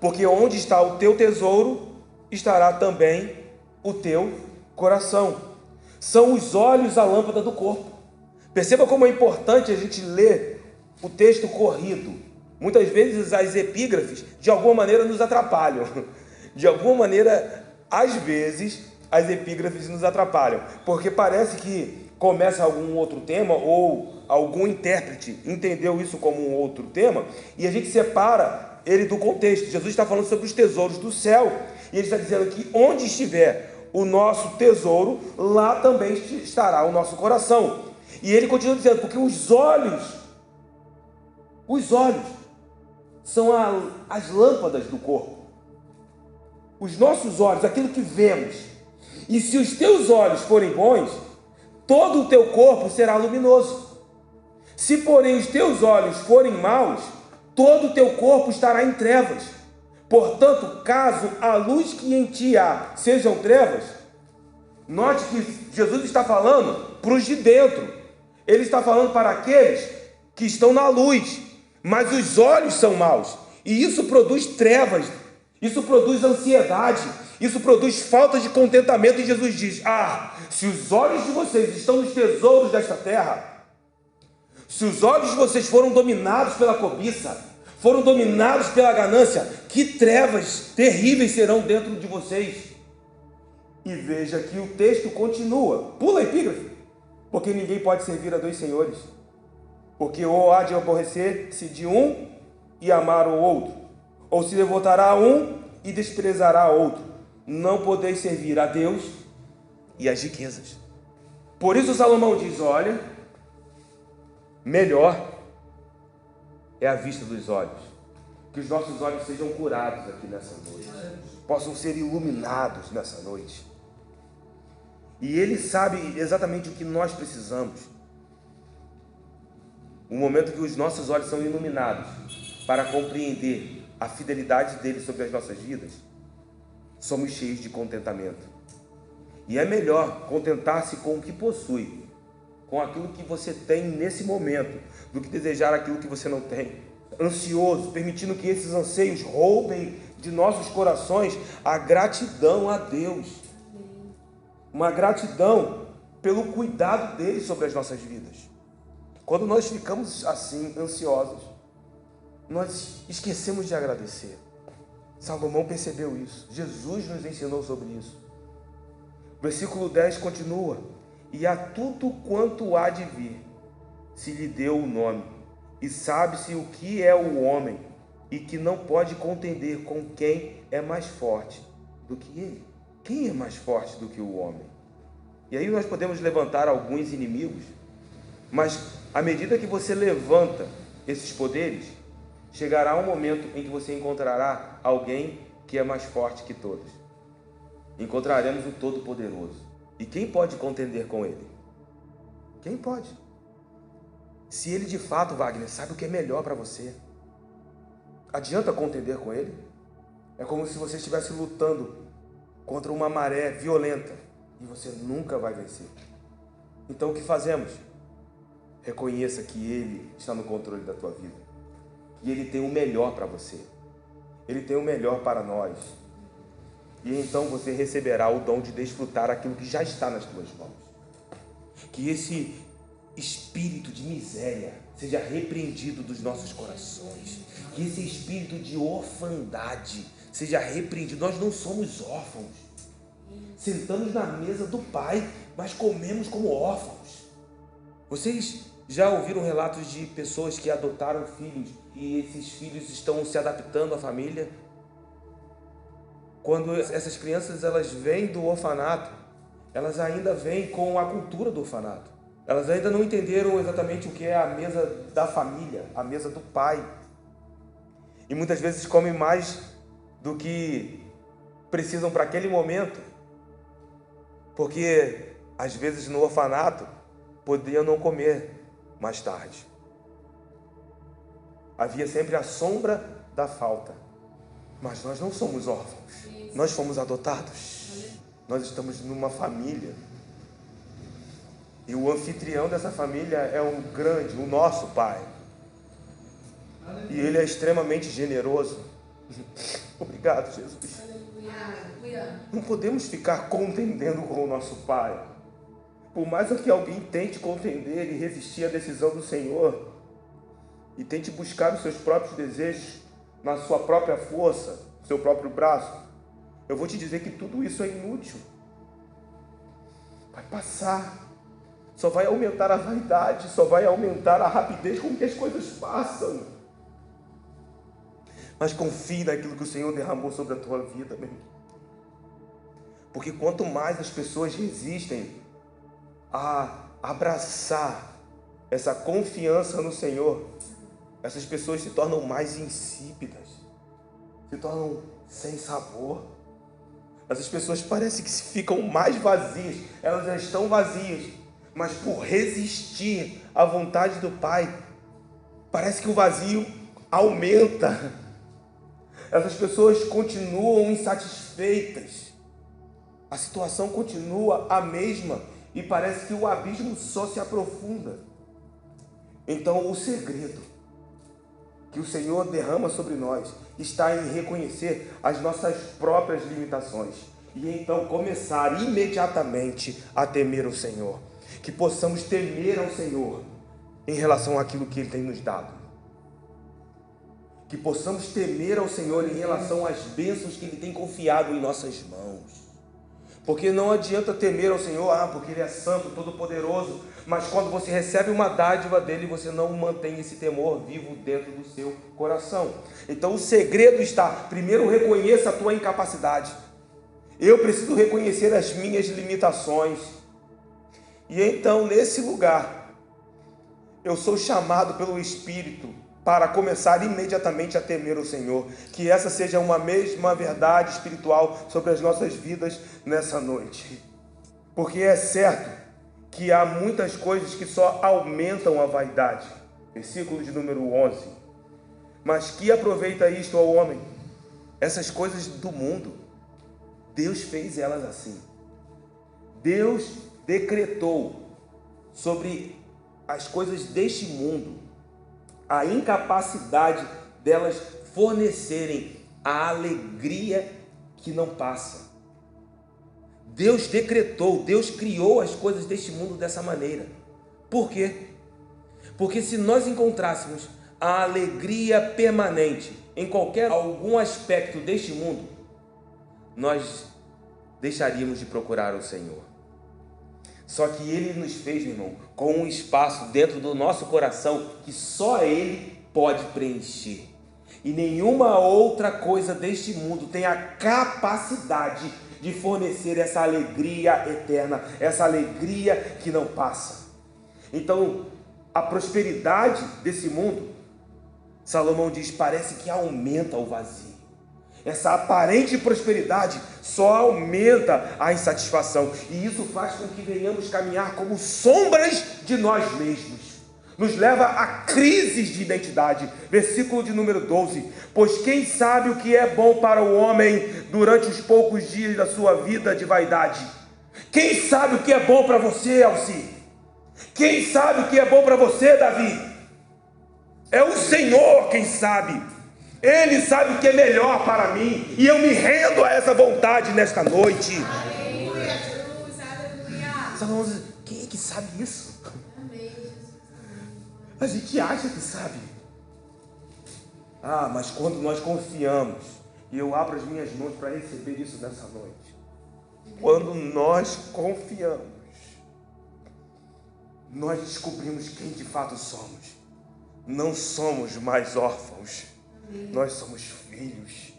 Porque onde está o teu tesouro, estará também o teu coração. São os olhos a lâmpada do corpo. Perceba como é importante a gente ler o texto corrido. Muitas vezes as epígrafes, de alguma maneira, nos atrapalham. De alguma maneira, às vezes, as epígrafes nos atrapalham. Porque parece que começa algum outro tema, ou algum intérprete entendeu isso como um outro tema, e a gente separa ele do contexto. Jesus está falando sobre os tesouros do céu, e ele está dizendo que onde estiver o nosso tesouro, lá também estará o nosso coração. E ele continua dizendo, porque os olhos são as lâmpadas do corpo. Os nossos olhos, aquilo que vemos. E se os teus olhos forem bons, todo o teu corpo será luminoso. Se, porém, os teus olhos forem maus, todo o teu corpo estará em trevas. Portanto, caso a luz que em ti há sejam trevas, note que Jesus está falando para os de dentro. Ele está falando para aqueles que estão na luz, mas os olhos são maus. E isso produz trevas, isso produz ansiedade, isso produz falta de contentamento. E Jesus diz, se os olhos de vocês estão nos tesouros desta terra, se os olhos de vocês foram dominados pela cobiça, foram dominados pela ganância, que trevas terríveis serão dentro de vocês. E veja que o texto continua, pula a epígrafe, porque ninguém pode servir a dois senhores, porque ou há de aborrecer-se de um e amar o outro, ou se devotará a um e desprezará a outro. Não podeis servir a Deus e às riquezas. Por isso Salomão diz, olha, melhor é a vista dos olhos, que os nossos olhos sejam curados aqui nessa noite, possam ser iluminados nessa noite. E Ele sabe exatamente o que nós precisamos. O momento que os nossos olhos são iluminados para compreender a fidelidade dele sobre as nossas vidas, somos cheios de contentamento. E é melhor contentar-se com o que possui, com aquilo que você tem nesse momento, do que desejar aquilo que você não tem. Ansioso, permitindo que esses anseios roubem de nossos corações a gratidão a Deus. Uma gratidão pelo cuidado dele sobre as nossas vidas. Quando nós ficamos assim, ansiosos, nós esquecemos de agradecer. Salomão percebeu isso. Jesus nos ensinou sobre isso. Versículo 10 continua. E a tudo quanto há de vir, se lhe deu o nome, e sabe-se o que é o homem, e que não pode contender com quem é mais forte do que ele. Quem é mais forte do que o homem? E aí nós podemos levantar alguns inimigos, mas à medida que você levanta esses poderes, chegará um momento em que você encontrará alguém que é mais forte que todos. Encontraremos o Todo-Poderoso. E quem pode contender com ele? Quem pode? Se ele de fato, Wagner, sabe o que é melhor para você, adianta contender com ele? É como se você estivesse lutando contra uma maré violenta e você nunca vai vencer. Então o que fazemos? Reconheça que ele está no controle da tua vida. E ele tem o melhor para você. Ele tem o melhor para nós. E então você receberá o dom de desfrutar aquilo que já está nas tuas mãos. Que esse espírito de miséria seja repreendido dos nossos corações. Que esse espírito de orfandade seja repreendido. Nós não somos órfãos. Sentamos na mesa do Pai, mas comemos como órfãos. Vocês já ouviram relatos de pessoas que adotaram filhos e esses filhos estão se adaptando à família? Quando essas crianças elas vêm do orfanato, elas ainda vêm com a cultura do orfanato. Elas ainda não entenderam exatamente o que é a mesa da família, a mesa do pai. E muitas vezes comem mais do que precisam para aquele momento, porque às vezes no orfanato, podiam não comer mais tarde. Havia sempre a sombra da falta. Mas nós não somos órfãos. Nós fomos adotados. Nós estamos numa família. E o anfitrião dessa família é o nosso Pai. E Ele é extremamente generoso. Obrigado, Jesus. Não podemos ficar contendendo com o nosso Pai. Por mais que alguém tente contender e resistir à decisão do Senhor, e tente buscar os seus próprios desejos na sua própria força, no seu próprio braço, eu vou te dizer que tudo isso é inútil. Vai passar. Só vai aumentar a vaidade, só vai aumentar a rapidez com que as coisas passam. Mas confie naquilo que o Senhor derramou sobre a tua vida, meu irmão. Porque quanto mais as pessoas resistem a abraçar essa confiança no Senhor, essas pessoas se tornam mais insípidas, se tornam sem sabor. Essas pessoas parecem que ficam mais vazias, elas já estão vazias, mas por resistir à vontade do Pai, parece que o vazio aumenta. Essas pessoas continuam insatisfeitas, a situação continua a mesma e parece que o abismo só se aprofunda. Então o segredo que o Senhor derrama sobre nós está em reconhecer as nossas próprias limitações e então começar imediatamente a temer o Senhor. Que possamos temer ao Senhor em relação àquilo que Ele tem nos dado. Que possamos temer ao Senhor em relação às bênçãos que Ele tem confiado em nossas mãos. Porque não adianta temer ao Senhor, porque Ele é santo, todo-poderoso, mas quando você recebe uma dádiva dEle, você não mantém esse temor vivo dentro do seu coração. Então o segredo está, primeiro reconheça a tua incapacidade. Eu preciso reconhecer as minhas limitações. E então nesse lugar, eu sou chamado pelo Espírito para começar imediatamente a temer o Senhor. Que essa seja uma mesma verdade espiritual sobre as nossas vidas nessa noite. Porque é certo que há muitas coisas que só aumentam a vaidade. Versículo de número 11. Mas que aproveita isto ao homem? Essas coisas do mundo, Deus fez elas assim. Deus decretou sobre as coisas deste mundo a incapacidade delas fornecerem a alegria que não passa. Deus decretou, Deus criou as coisas deste mundo dessa maneira. Por quê? Porque se nós encontrássemos a alegria permanente em algum aspecto deste mundo, nós deixaríamos de procurar o Senhor. Só que Ele nos fez, meu irmão, com um espaço dentro do nosso coração que só Ele pode preencher. E nenhuma outra coisa deste mundo tem a capacidade de fornecer essa alegria eterna, essa alegria que não passa. Então, a prosperidade desse mundo, Salomão diz, parece que aumenta o vazio. Essa aparente prosperidade só aumenta a insatisfação. E isso faz com que venhamos caminhar como sombras de nós mesmos. Nos leva a crises de identidade. Versículo de número 12. Pois quem sabe o que é bom para o homem durante os poucos dias da sua vida de vaidade? Quem sabe o que é bom para você, Alci? Quem sabe o que é bom para você, Davi? É o Senhor quem sabe. Ele sabe o que é melhor para mim. E eu me rendo a essa vontade nesta noite. Aleluia, Jesus, aleluia. Salomão diz, quem é que sabe isso? Amém, Jesus. A gente acha que sabe. Mas quando nós confiamos, e eu abro as minhas mãos para receber isso nessa noite. Quando nós confiamos, nós descobrimos quem de fato somos. Não somos mais órfãos. Nós somos filhos.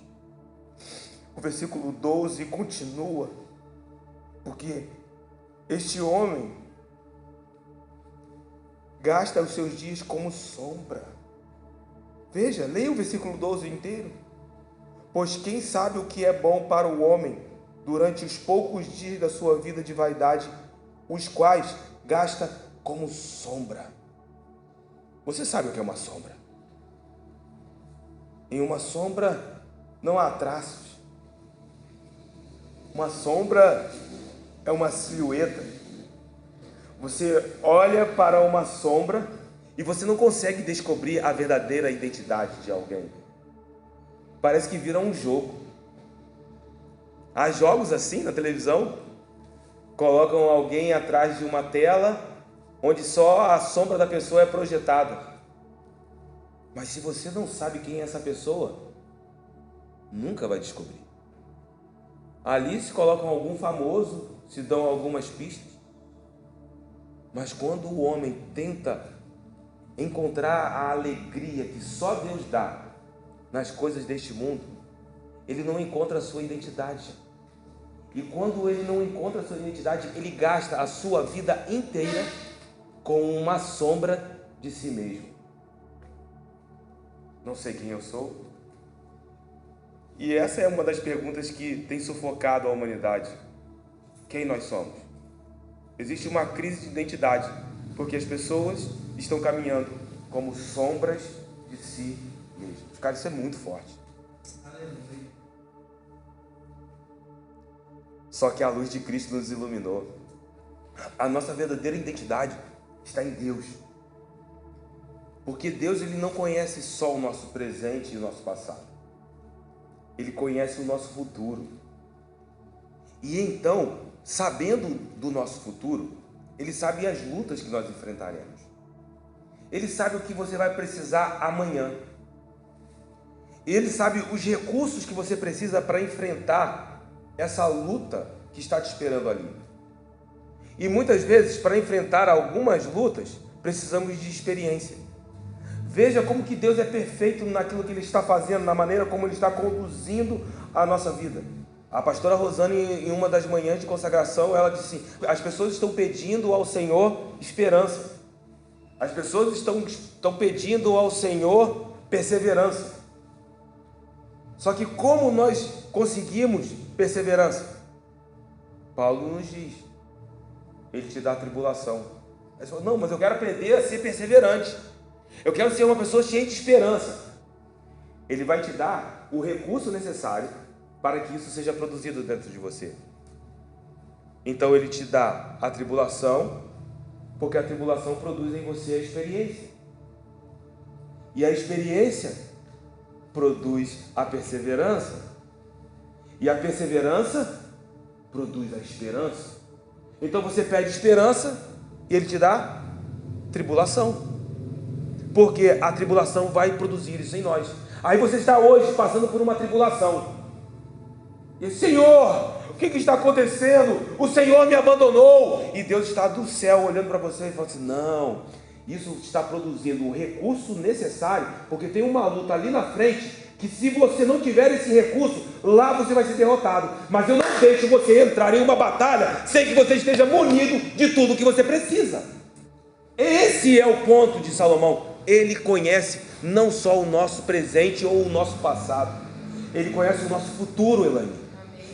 O versículo 12 continua, porque este homem gasta os seus dias como sombra. Veja, leia o versículo 12 inteiro. Pois quem sabe o que é bom para o homem durante os poucos dias da sua vida de vaidade? os quais gasta como sombra. Você sabe o que é uma sombra? Em uma sombra não há traços. Uma sombra é uma silhueta. Você olha para uma sombra e você não consegue descobrir a verdadeira identidade de alguém. Parece que vira um jogo. Há jogos assim na televisão, colocam alguém atrás de uma tela onde só a sombra da pessoa é projetada. Mas se você não sabe quem é essa pessoa, nunca vai descobrir. Ali se colocam algum famoso, se dão algumas pistas. Mas quando o homem tenta encontrar a alegria que só Deus dá nas coisas deste mundo, ele não encontra a sua identidade. E quando ele não encontra a sua identidade, ele gasta a sua vida inteira com uma sombra de si mesmo. Não sei quem eu sou. E essa é uma das perguntas que tem sufocado a humanidade. Quem nós somos? Existe uma crise de identidade, porque as pessoas estão caminhando como sombras de si mesmos. Cara, isso é muito forte. Só que a luz de Cristo nos iluminou. A nossa verdadeira identidade está em Deus. Porque Deus, ele não conhece só o nosso presente e o nosso passado. Ele conhece o nosso futuro. E então, sabendo do nosso futuro, ele sabe as lutas que nós enfrentaremos. Ele sabe o que você vai precisar amanhã. Ele sabe os recursos que você precisa para enfrentar essa luta que está te esperando ali. E muitas vezes, para enfrentar algumas lutas, precisamos de experiência. Veja como que Deus é perfeito naquilo que Ele está fazendo, na maneira como Ele está conduzindo a nossa vida. A pastora Rosane, em uma das manhãs de consagração, ela disse: as pessoas estão pedindo ao Senhor esperança. As pessoas estão pedindo ao Senhor perseverança. Só que como nós conseguimos perseverança? Paulo nos diz: Ele te dá a tribulação. Aí você fala: não, mas eu quero aprender a ser perseverante. Eu quero ser uma pessoa cheia de esperança. Ele vai te dar o recurso necessário para que isso seja produzido dentro de você. Então ele te dá a tribulação, porque a tribulação produz em você a experiência. E a experiência produz a perseverança. E a perseverança produz a esperança. Então você pede esperança e ele te dá tribulação. Porque a tribulação vai produzir isso em nós. Aí você está hoje passando por uma tribulação. E Senhor, o que está acontecendo? O Senhor me abandonou. E Deus está do céu olhando para você e falando assim: não, isso está produzindo o recurso necessário, porque tem uma luta ali na frente, que se você não tiver esse recurso, lá você vai ser derrotado. Mas eu não deixo você entrar em uma batalha sem que você esteja munido de tudo que você precisa. Esse é o ponto de Salomão. Ele conhece não só o nosso presente ou o nosso passado, ele conhece o nosso futuro, Elaine.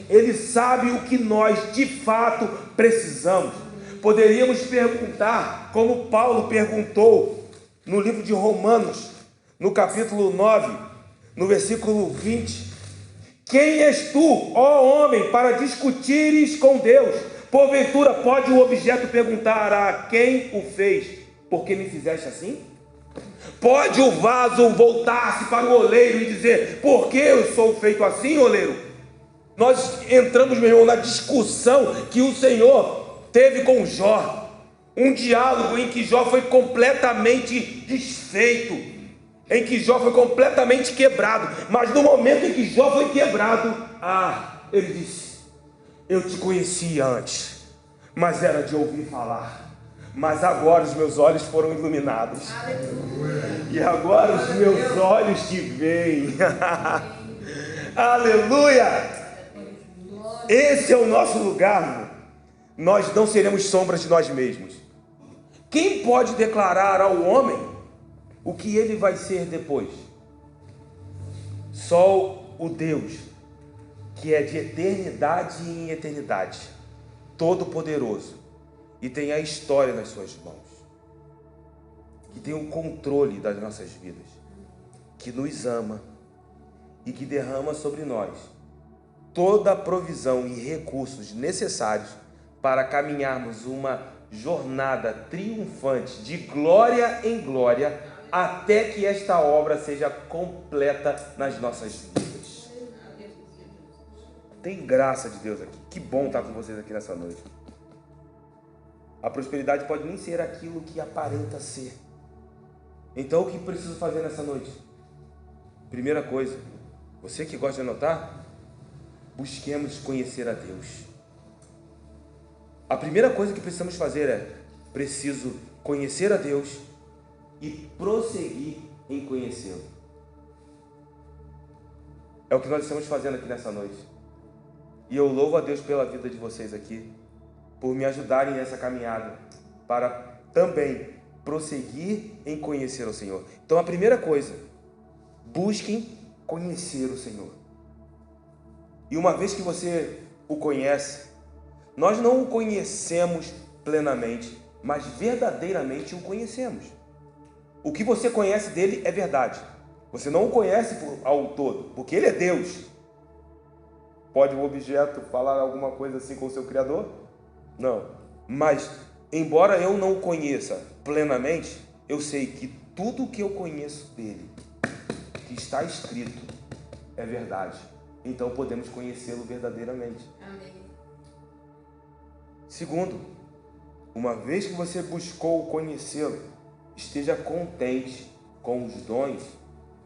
Ele sabe o que nós de fato precisamos. Poderíamos perguntar, como Paulo perguntou no livro de Romanos, no capítulo 9, no versículo 20: quem és tu, ó homem, para discutires com Deus? Porventura pode o objeto perguntar a quem o fez: por que me fizeste assim? Pode o vaso voltar-se para o oleiro e dizer: por que eu sou feito assim, oleiro? Nós entramos, meu irmão, na discussão que o Senhor teve com Jó, um diálogo em que Jó foi completamente desfeito, em que Jó foi completamente quebrado. Mas no momento em que Jó foi quebrado, ele disse: eu te conhecia antes, mas era de ouvir falar. Mas agora os meus olhos foram iluminados. Aleluia. E agora os meus olhos te veem. Aleluia. Esse é o nosso lugar. Nós não seremos sombras de nós mesmos. Quem pode declarar ao homem o que ele vai ser depois? Só o Deus, que é de eternidade em eternidade, todo-poderoso, e tem a história nas suas mãos, que tem o controle das nossas vidas, que nos ama e que derrama sobre nós toda a provisão e recursos necessários para caminharmos uma jornada triunfante de glória em glória até que esta obra seja completa nas nossas vidas. Tem graça de Deus aqui. Que bom estar com vocês aqui nessa noite. A prosperidade pode nem ser aquilo que aparenta ser. Então o que preciso fazer nessa noite? Primeira coisa, você que gosta de anotar, busquemos conhecer a Deus. A primeira coisa que precisamos fazer é: preciso conhecer a Deus e prosseguir em conhecê-lo. É o que nós estamos fazendo aqui nessa noite. E eu louvo a Deus pela vida de vocês aqui, por me ajudarem nessa caminhada, para também prosseguir em conhecer o Senhor. Então a primeira coisa, busquem conhecer o Senhor. E uma vez que você o conhece, nós não o conhecemos plenamente, mas verdadeiramente o conhecemos. O que você conhece dele é verdade. Você não o conhece ao todo, porque ele é Deus. Pode o objeto falar alguma coisa assim com o seu Criador? Não. Mas, embora eu não o conheça plenamente, eu sei que tudo o que eu conheço dele, que está escrito, é verdade. Então podemos conhecê-lo verdadeiramente. Amém. Segundo, uma vez que você buscou conhecê-lo, esteja contente com os dons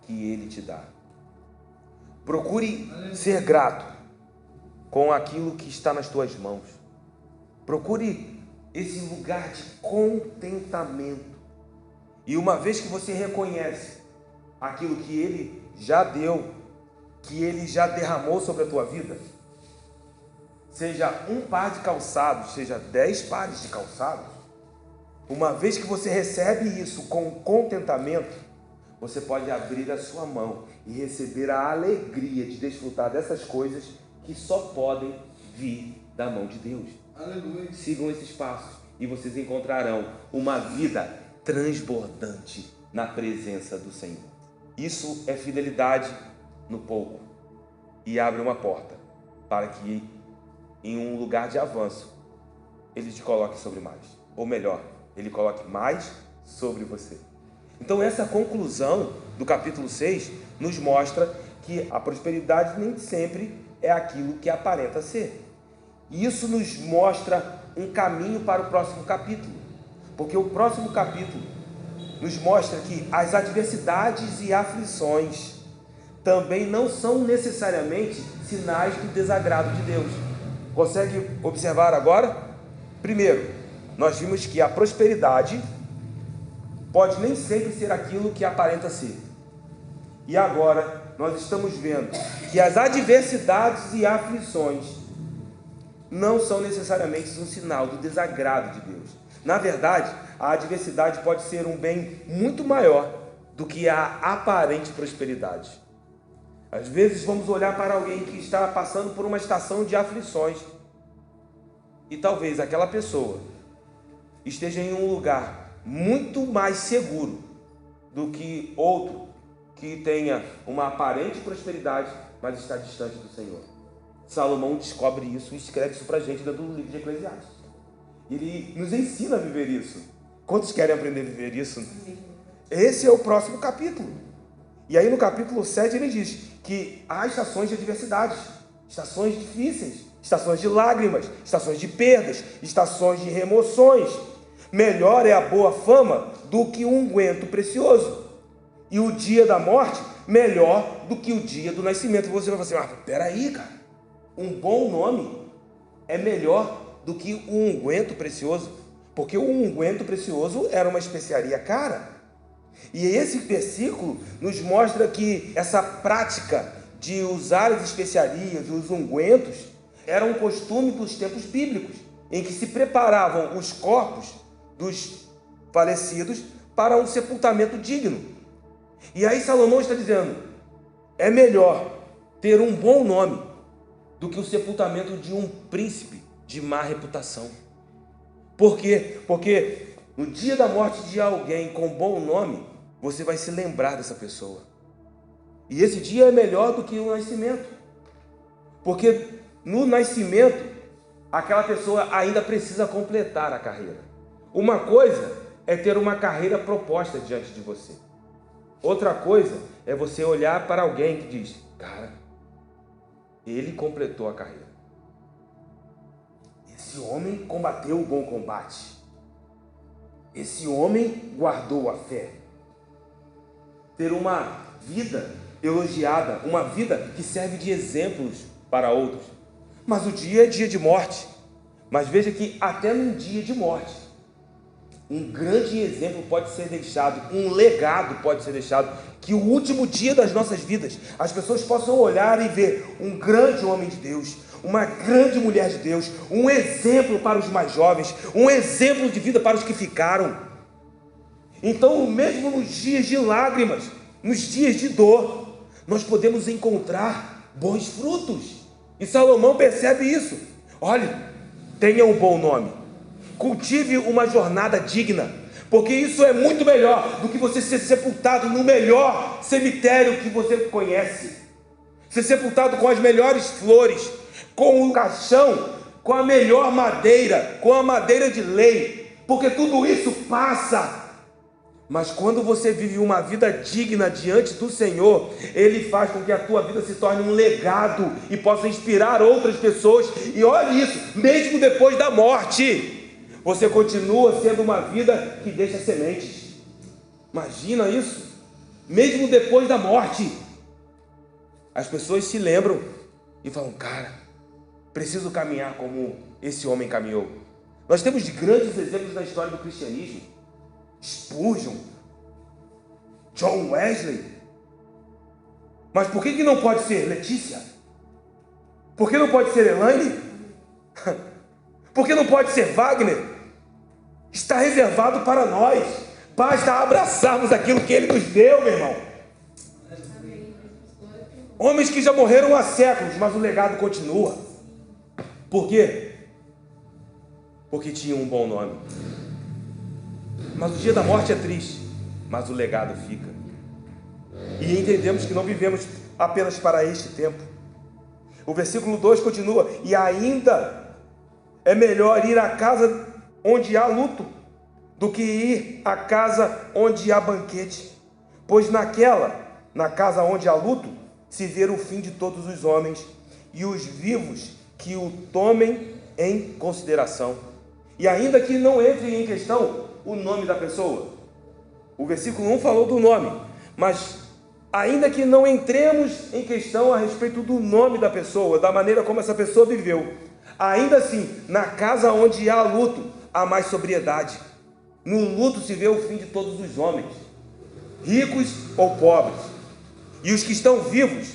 que ele te dá. Procure ser grato com aquilo que está nas tuas mãos. Procure esse lugar de contentamento. E uma vez que você reconhece aquilo que ele já deu, que ele já derramou sobre a tua vida, seja um par de calçados, seja 10 pares de calçados, uma vez que você recebe isso com contentamento, você pode abrir a sua mão e receber a alegria de desfrutar dessas coisas que só podem vir da mão de Deus. Aleluia. Sigam esses passos e vocês encontrarão uma vida transbordante na presença do Senhor. Isso é fidelidade no pouco e abre uma porta para que em um lugar de avanço ele te coloque sobre mais, ou melhor, ele coloque mais sobre você. Então essa conclusão do capítulo 6 nos mostra que a prosperidade nem sempre é aquilo que aparenta ser. E isso nos mostra um caminho para o próximo capítulo, porque o próximo capítulo nos mostra que as adversidades e aflições também não são necessariamente sinais do desagrado de Deus. Consegue observar agora? Primeiro, nós vimos que a prosperidade pode nem sempre ser aquilo que aparenta ser. E agora nós estamos vendo que as adversidades e aflições não são necessariamente um sinal do desagrado de Deus. Na verdade, a adversidade pode ser um bem muito maior do que a aparente prosperidade. Às vezes vamos olhar para alguém que está passando por uma estação de aflições e talvez aquela pessoa esteja em um lugar muito mais seguro do que outro que tenha uma aparente prosperidade, mas está distante do Senhor. Salomão descobre isso e escreve isso para a gente dentro do livro de Eclesiastes. Ele nos ensina a viver isso. Quantos querem aprender a viver isso? Esse é o próximo capítulo. E aí no capítulo 7 ele diz que há estações de adversidades, estações difíceis, estações de lágrimas, estações de perdas, estações de remoções. Melhor é a boa fama do que um unguento precioso. E o dia da morte, melhor do que o dia do nascimento. Você vai falar assim, peraí, cara, um bom nome é melhor do que um unguento precioso, porque o unguento precioso era uma especiaria cara. E esse versículo nos mostra que essa prática de usar as especiarias, os ungüentos, era um costume dos tempos bíblicos, em que se preparavam os corpos dos falecidos para um sepultamento digno. E aí Salomão está dizendo, é melhor ter um bom nome do que o sepultamento de um príncipe de má reputação. Por quê? Porque no dia da morte de alguém com bom nome, você vai se lembrar dessa pessoa. E esse dia é melhor do que o nascimento. Porque no nascimento, aquela pessoa ainda precisa completar a carreira. Uma coisa é ter uma carreira proposta diante de você. Outra coisa é você olhar para alguém que diz: cara, ele completou a carreira. Esse homem combateu o bom combate. Esse homem guardou a fé. Ter uma vida elogiada, uma vida que serve de exemplos para outros. Mas o dia é dia de morte. Mas veja que até num dia de morte, um grande exemplo pode ser deixado, um legado pode ser deixado, que o último dia das nossas vidas, as pessoas possam olhar e ver um grande homem de Deus, uma grande mulher de Deus, um exemplo para os mais jovens, um exemplo de vida para os que ficaram. Então, mesmo nos dias de lágrimas, nos dias de dor, nós podemos encontrar bons frutos. E Salomão percebe isso. Olhe, tenha um bom nome, cultive uma jornada digna, porque isso é muito melhor do que você ser sepultado no melhor cemitério que você conhece, ser sepultado com as melhores flores, com o caixão, com a melhor madeira, com a madeira de lei, porque tudo isso passa. Mas quando você vive uma vida digna diante do Senhor, Ele faz com que a tua vida se torne um legado e possa inspirar outras pessoas. E olha isso, mesmo depois da morte, você continua sendo uma vida que deixa sementes. Imagina isso, mesmo depois da morte, as pessoas se lembram e falam: cara, preciso caminhar como esse homem caminhou. Nós temos grandes exemplos na história do cristianismo. Spurgeon, John Wesley. Mas por que não pode ser Letícia? Por que não pode ser Elaine? Por que não pode ser Wagner? Está reservado para nós. Basta abraçarmos aquilo que Ele nos deu, meu irmão. Homens que já morreram há séculos, mas o legado continua. Por quê? Porque tinham um bom nome. Mas o dia da morte é triste, mas o legado fica. E entendemos que não vivemos apenas para este tempo. O versículo 2 continua: e ainda é melhor ir à casa onde há luto, do que ir à casa onde há banquete. Pois na casa onde há luto, se vê o fim de todos os homens, e os vivos que o tomem em consideração. E ainda que não entre em questão o nome da pessoa. O versículo 1 falou do nome, mas ainda que não entremos em questão a respeito do nome da pessoa, da maneira como essa pessoa viveu, ainda assim, na casa onde há luto, há mais sobriedade. No luto se vê o fim de todos os homens, ricos ou pobres. E os que estão vivos,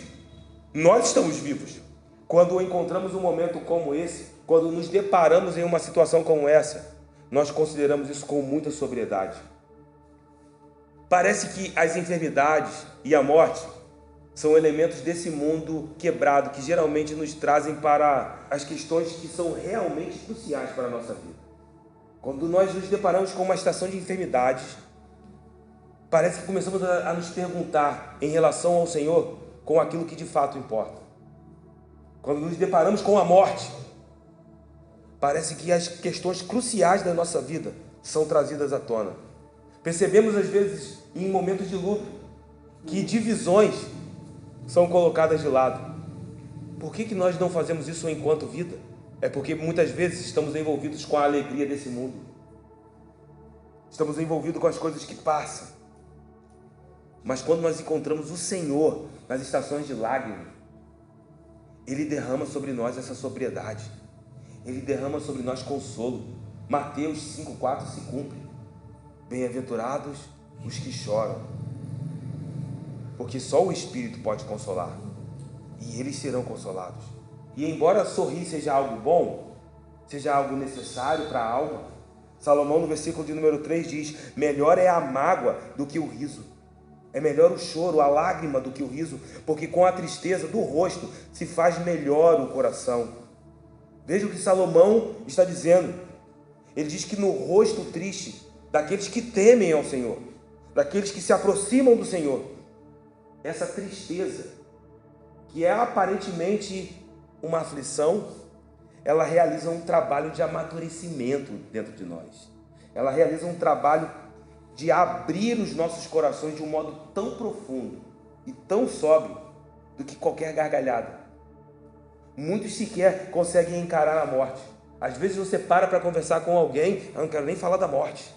nós estamos vivos. Quando encontramos um momento como esse, quando nos deparamos em uma situação como essa, nós consideramos isso com muita sobriedade. Parece que as enfermidades e a morte são elementos desse mundo quebrado que geralmente nos trazem para as questões que são realmente cruciais para a nossa vida. Quando nós nos deparamos com uma estação de enfermidades, parece que começamos a nos perguntar em relação ao Senhor com aquilo que de fato importa. Quando nos deparamos com a morte, parece que as questões cruciais da nossa vida são trazidas à tona. Percebemos às vezes, em momentos de luto, que divisões são colocadas de lado. Por que nós não fazemos isso enquanto vida? É porque muitas vezes estamos envolvidos com a alegria desse mundo. Estamos envolvidos com as coisas que passam. Mas quando nós encontramos o Senhor nas estações de lágrimas, Ele derrama sobre nós essa sobriedade. Ele derrama sobre nós consolo. Mateus 5,4 se cumpre. Bem-aventurados os que choram, porque só o Espírito pode consolar, e eles serão consolados. E embora sorrir seja algo bom, seja algo necessário para a alma, Salomão no versículo de número 3 diz: melhor é a mágoa do que o riso. É melhor o choro, a lágrima do que o riso, porque com a tristeza do rosto se faz melhor o coração. Veja o que Salomão está dizendo. Ele diz que no rosto triste daqueles que temem ao Senhor, daqueles que se aproximam do Senhor, essa tristeza, que é aparentemente uma aflição, ela realiza um trabalho de amadurecimento dentro de nós. Ela realiza um trabalho de abrir os nossos corações de um modo tão profundo e tão sóbrio do que qualquer gargalhada. Muitos sequer conseguem encarar a morte. Às vezes você para conversar com alguém, eu não quero nem falar da morte.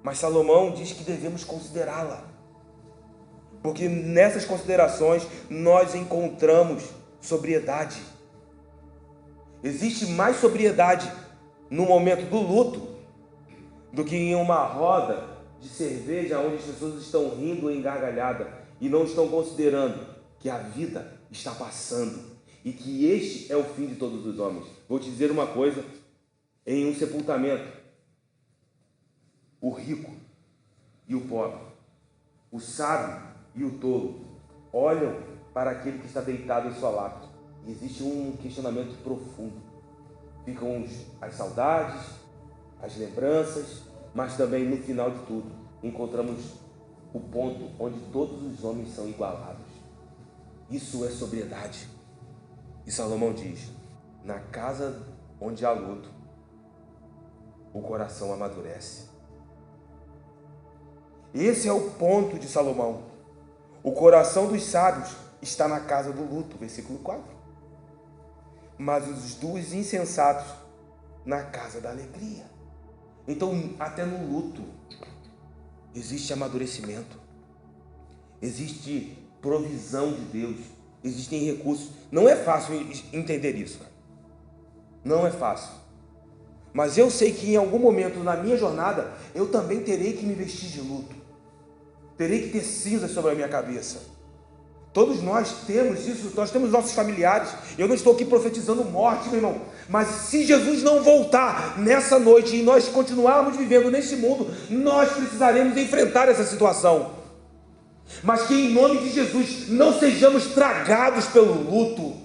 Mas Salomão diz que devemos considerá-la. Porque nessas considerações nós encontramos sobriedade. Existe mais sobriedade no momento do luto do que em uma roda de cerveja onde as pessoas estão rindo em gargalhada e não estão considerando que a vida está passando e que este é o fim de todos os homens. Vou te dizer uma coisa: em um sepultamento, o rico e o pobre, o sábio e o tolo olham para aquele que está deitado em sua lápide. E existe um questionamento profundo. Ficam as saudades, as lembranças, mas também no final de tudo encontramos o ponto onde todos os homens são igualados. Isso é sobriedade. E Salomão diz: na casa onde há luto, o coração amadurece. Esse é o ponto de Salomão. O coração dos sábios está na casa do luto, versículo 4. Mas os dos insensatos na casa da alegria. Então, até no luto existe amadurecimento, existe provisão de Deus, existem recursos. Não é fácil entender isso, cara. Não é fácil. Mas eu sei que em algum momento na minha jornada eu também terei que me vestir de luto, terei que ter cinzas sobre a minha cabeça. Todos nós temos isso, nós temos nossos familiares. Eu não estou aqui profetizando morte, meu irmão. Mas se Jesus não voltar nessa noite e nós continuarmos vivendo neste mundo, nós precisaremos enfrentar essa situação. Mas que em nome de Jesus não sejamos tragados pelo luto,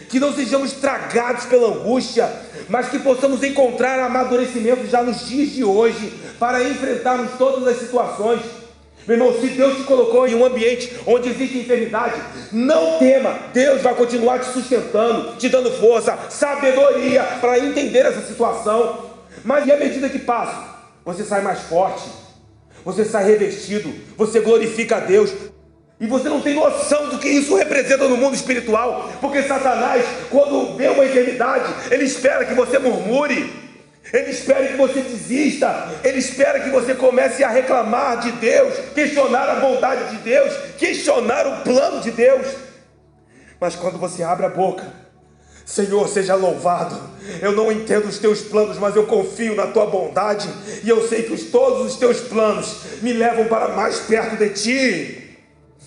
que não sejamos tragados pela angústia, mas que possamos encontrar amadurecimento já nos dias de hoje para enfrentarmos todas as situações. Meu irmão, se Deus te colocou em um ambiente onde existe enfermidade, não tema, Deus vai continuar te sustentando, te dando força, sabedoria para entender essa situação. Mas e à medida que passa, você sai mais forte, você sai revestido, você glorifica a Deus, e você não tem noção do que isso representa no mundo espiritual, porque Satanás, quando vê uma enfermidade, ele espera que você murmure, ele espera que você desista, ele espera que você comece a reclamar de Deus, questionar a bondade de Deus, questionar o plano de Deus. Mas quando você abre a boca: Senhor, seja louvado, eu não entendo os teus planos, mas eu confio na tua bondade, e eu sei que todos os teus planos me levam para mais perto de ti.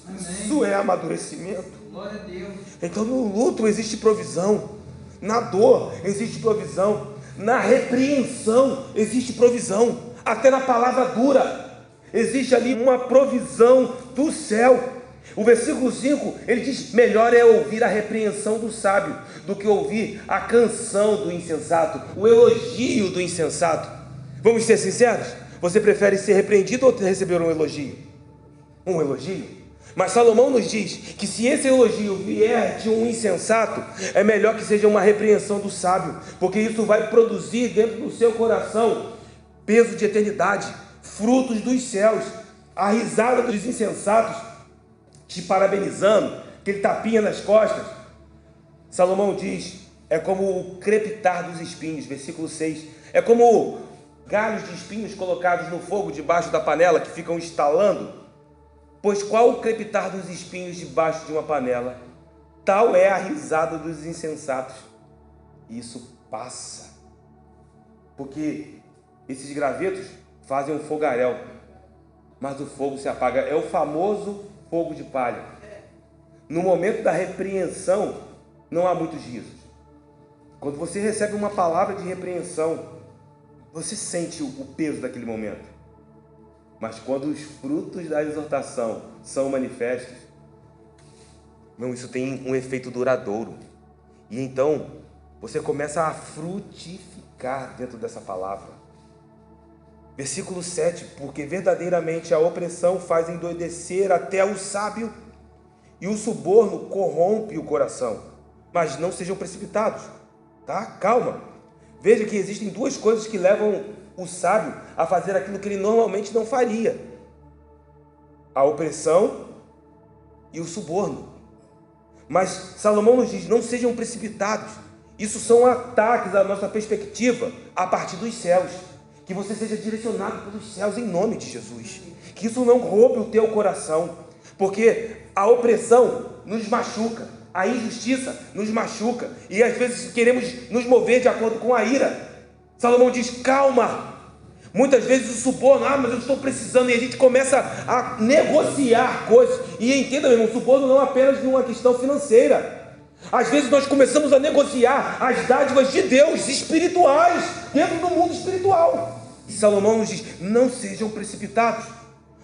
Amém. Isso é amadurecimento. Glória a Deus. Então no luto existe provisão, na dor existe provisão, na repreensão existe provisão, até na palavra dura existe ali uma provisão do céu. O versículo 5, ele diz: melhor é ouvir a repreensão do sábio do que ouvir a canção do insensato, o elogio do insensato. Vamos ser sinceros? Você prefere ser repreendido ou receber um elogio? Um elogio? Mas Salomão nos diz que se esse elogio vier de um insensato, é melhor que seja uma repreensão do sábio, porque isso vai produzir dentro do seu coração peso de eternidade, frutos dos céus. A risada dos insensatos te parabenizando, aquele tapinha nas costas, Salomão diz, é como o crepitar dos espinhos, versículo 6, é como galhos de espinhos colocados no fogo debaixo da panela que ficam estalando. Pois qual o crepitar dos espinhos debaixo de uma panela? Tal é a risada dos insensatos. Isso passa. Porque esses gravetos fazem um fogaréu, mas o fogo se apaga. É o famoso fogo de palha. No momento da repreensão, não há muitos risos. Quando você recebe uma palavra de repreensão, você sente o peso daquele momento. Mas quando os frutos da exortação são manifestos, não, isso tem um efeito duradouro. E então você começa a frutificar. ficar dentro dessa palavra. Versículo 7, porque verdadeiramente a opressão faz endoidecer até o sábio, e o suborno corrompe o coração. Mas não sejam precipitados, tá? Calma. Veja que existem duas coisas que levam o sábio a fazer aquilo que ele normalmente não faria: a opressão e o suborno. Mas Salomão nos diz: não sejam precipitados. Isso são ataques à nossa perspectiva a partir dos céus. Que você seja direcionado pelos céus em nome de Jesus. Que isso não roube o teu coração, porque a opressão nos machuca, a injustiça nos machuca, e às vezes queremos nos mover de acordo com a ira. Salomão diz: calma. Muitas vezes o suborno: mas eu estou precisando, e a gente começa a negociar coisas. E entenda, meu irmão, o suborno não é apenas numa questão financeira. Às vezes nós começamos a negociar as dádivas de Deus espirituais dentro do mundo espiritual. E Salomão nos diz: não sejam precipitados,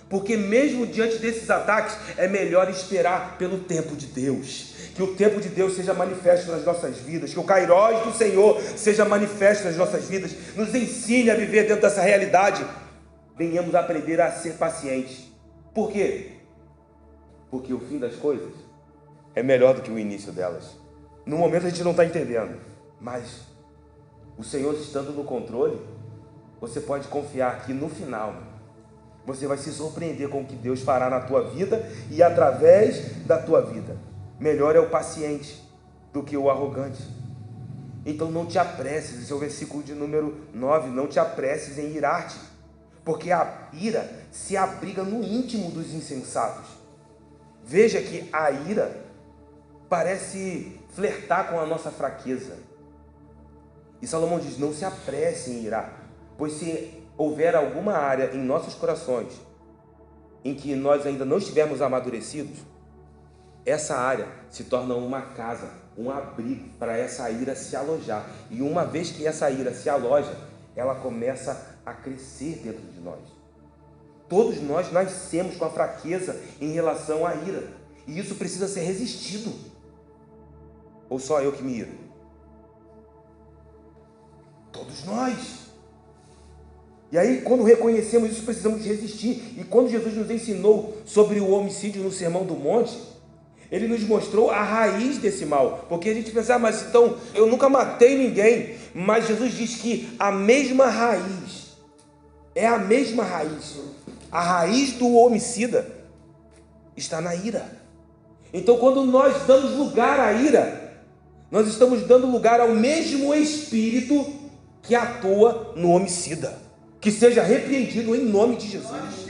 porque mesmo diante desses ataques é melhor esperar pelo tempo de Deus. Que o tempo de Deus seja manifesto nas nossas vidas, que o Kairós do Senhor seja manifesto nas nossas vidas. Nos ensine a viver dentro dessa realidade. Venhamos aprender a ser pacientes. Por quê? Porque o fim das coisas é melhor do que o início delas. No momento a gente não está entendendo, mas o Senhor estando no controle, você pode confiar que no final você vai se surpreender com o que Deus fará na tua vida e através da tua vida. Melhor é o paciente do que o arrogante. Então não te apresses, esse é o versículo de número 9, não te apresses em irar-te, porque a ira se abriga no íntimo dos insensatos. Veja que a ira parece flertar com a nossa fraqueza. E Salomão diz: não se apresse em irar, pois se houver alguma área em nossos corações em que nós ainda não estivermos amadurecidos, essa área se torna uma casa, um abrigo para essa ira se alojar. E uma vez que essa ira se aloja, ela começa a crescer dentro de nós. Todos nós nascemos com a fraqueza em relação à ira, e isso precisa ser resistido. Ou só eu que me iro? Todos nós. E aí, quando reconhecemos isso, precisamos resistir. E quando Jesus nos ensinou sobre o homicídio no Sermão do Monte, Ele nos mostrou a raiz desse mal. Porque a gente pensa: mas então, eu nunca matei ninguém. Mas Jesus diz que a mesma raiz, é a mesma raiz. A raiz do homicida está na ira. Então, quando nós damos lugar à ira, nós estamos dando lugar ao mesmo espírito que atua no homicida. Que seja repreendido em nome de Jesus.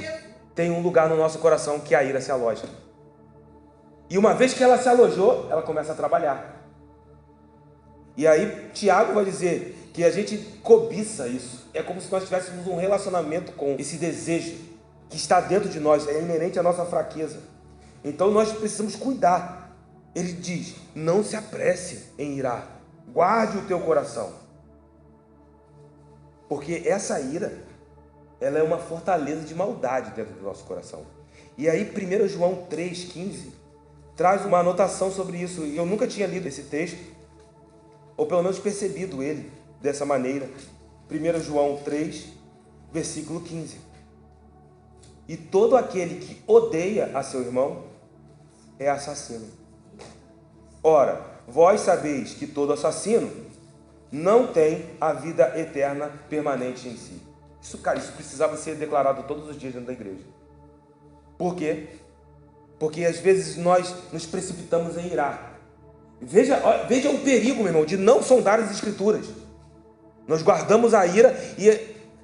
Tem um lugar no nosso coração que a ira se aloja. E uma vez que ela se alojou, ela começa a trabalhar. E aí Tiago vai dizer que a gente cobiça isso. É como se nós tivéssemos um relacionamento com esse desejo que está dentro de nós, é inerente à nossa fraqueza. Então nós precisamos cuidar. Ele diz: não se apresse em irar, guarde o teu coração. Porque essa ira, ela é uma fortaleza de maldade dentro do nosso coração. E aí 1 João 3,15 traz uma anotação sobre isso. E eu nunca tinha lido esse texto, ou pelo menos percebido ele dessa maneira. 1 João 3, versículo 15. E todo aquele que odeia a seu irmão é assassino. Ora, vós sabeis que todo assassino não tem a vida eterna permanente em si. Isso precisava ser declarado todos os dias dentro da igreja. Por quê? Porque às vezes nós nos precipitamos em irar. Veja o perigo, meu irmão, de não sondar as escrituras. Nós guardamos a ira, e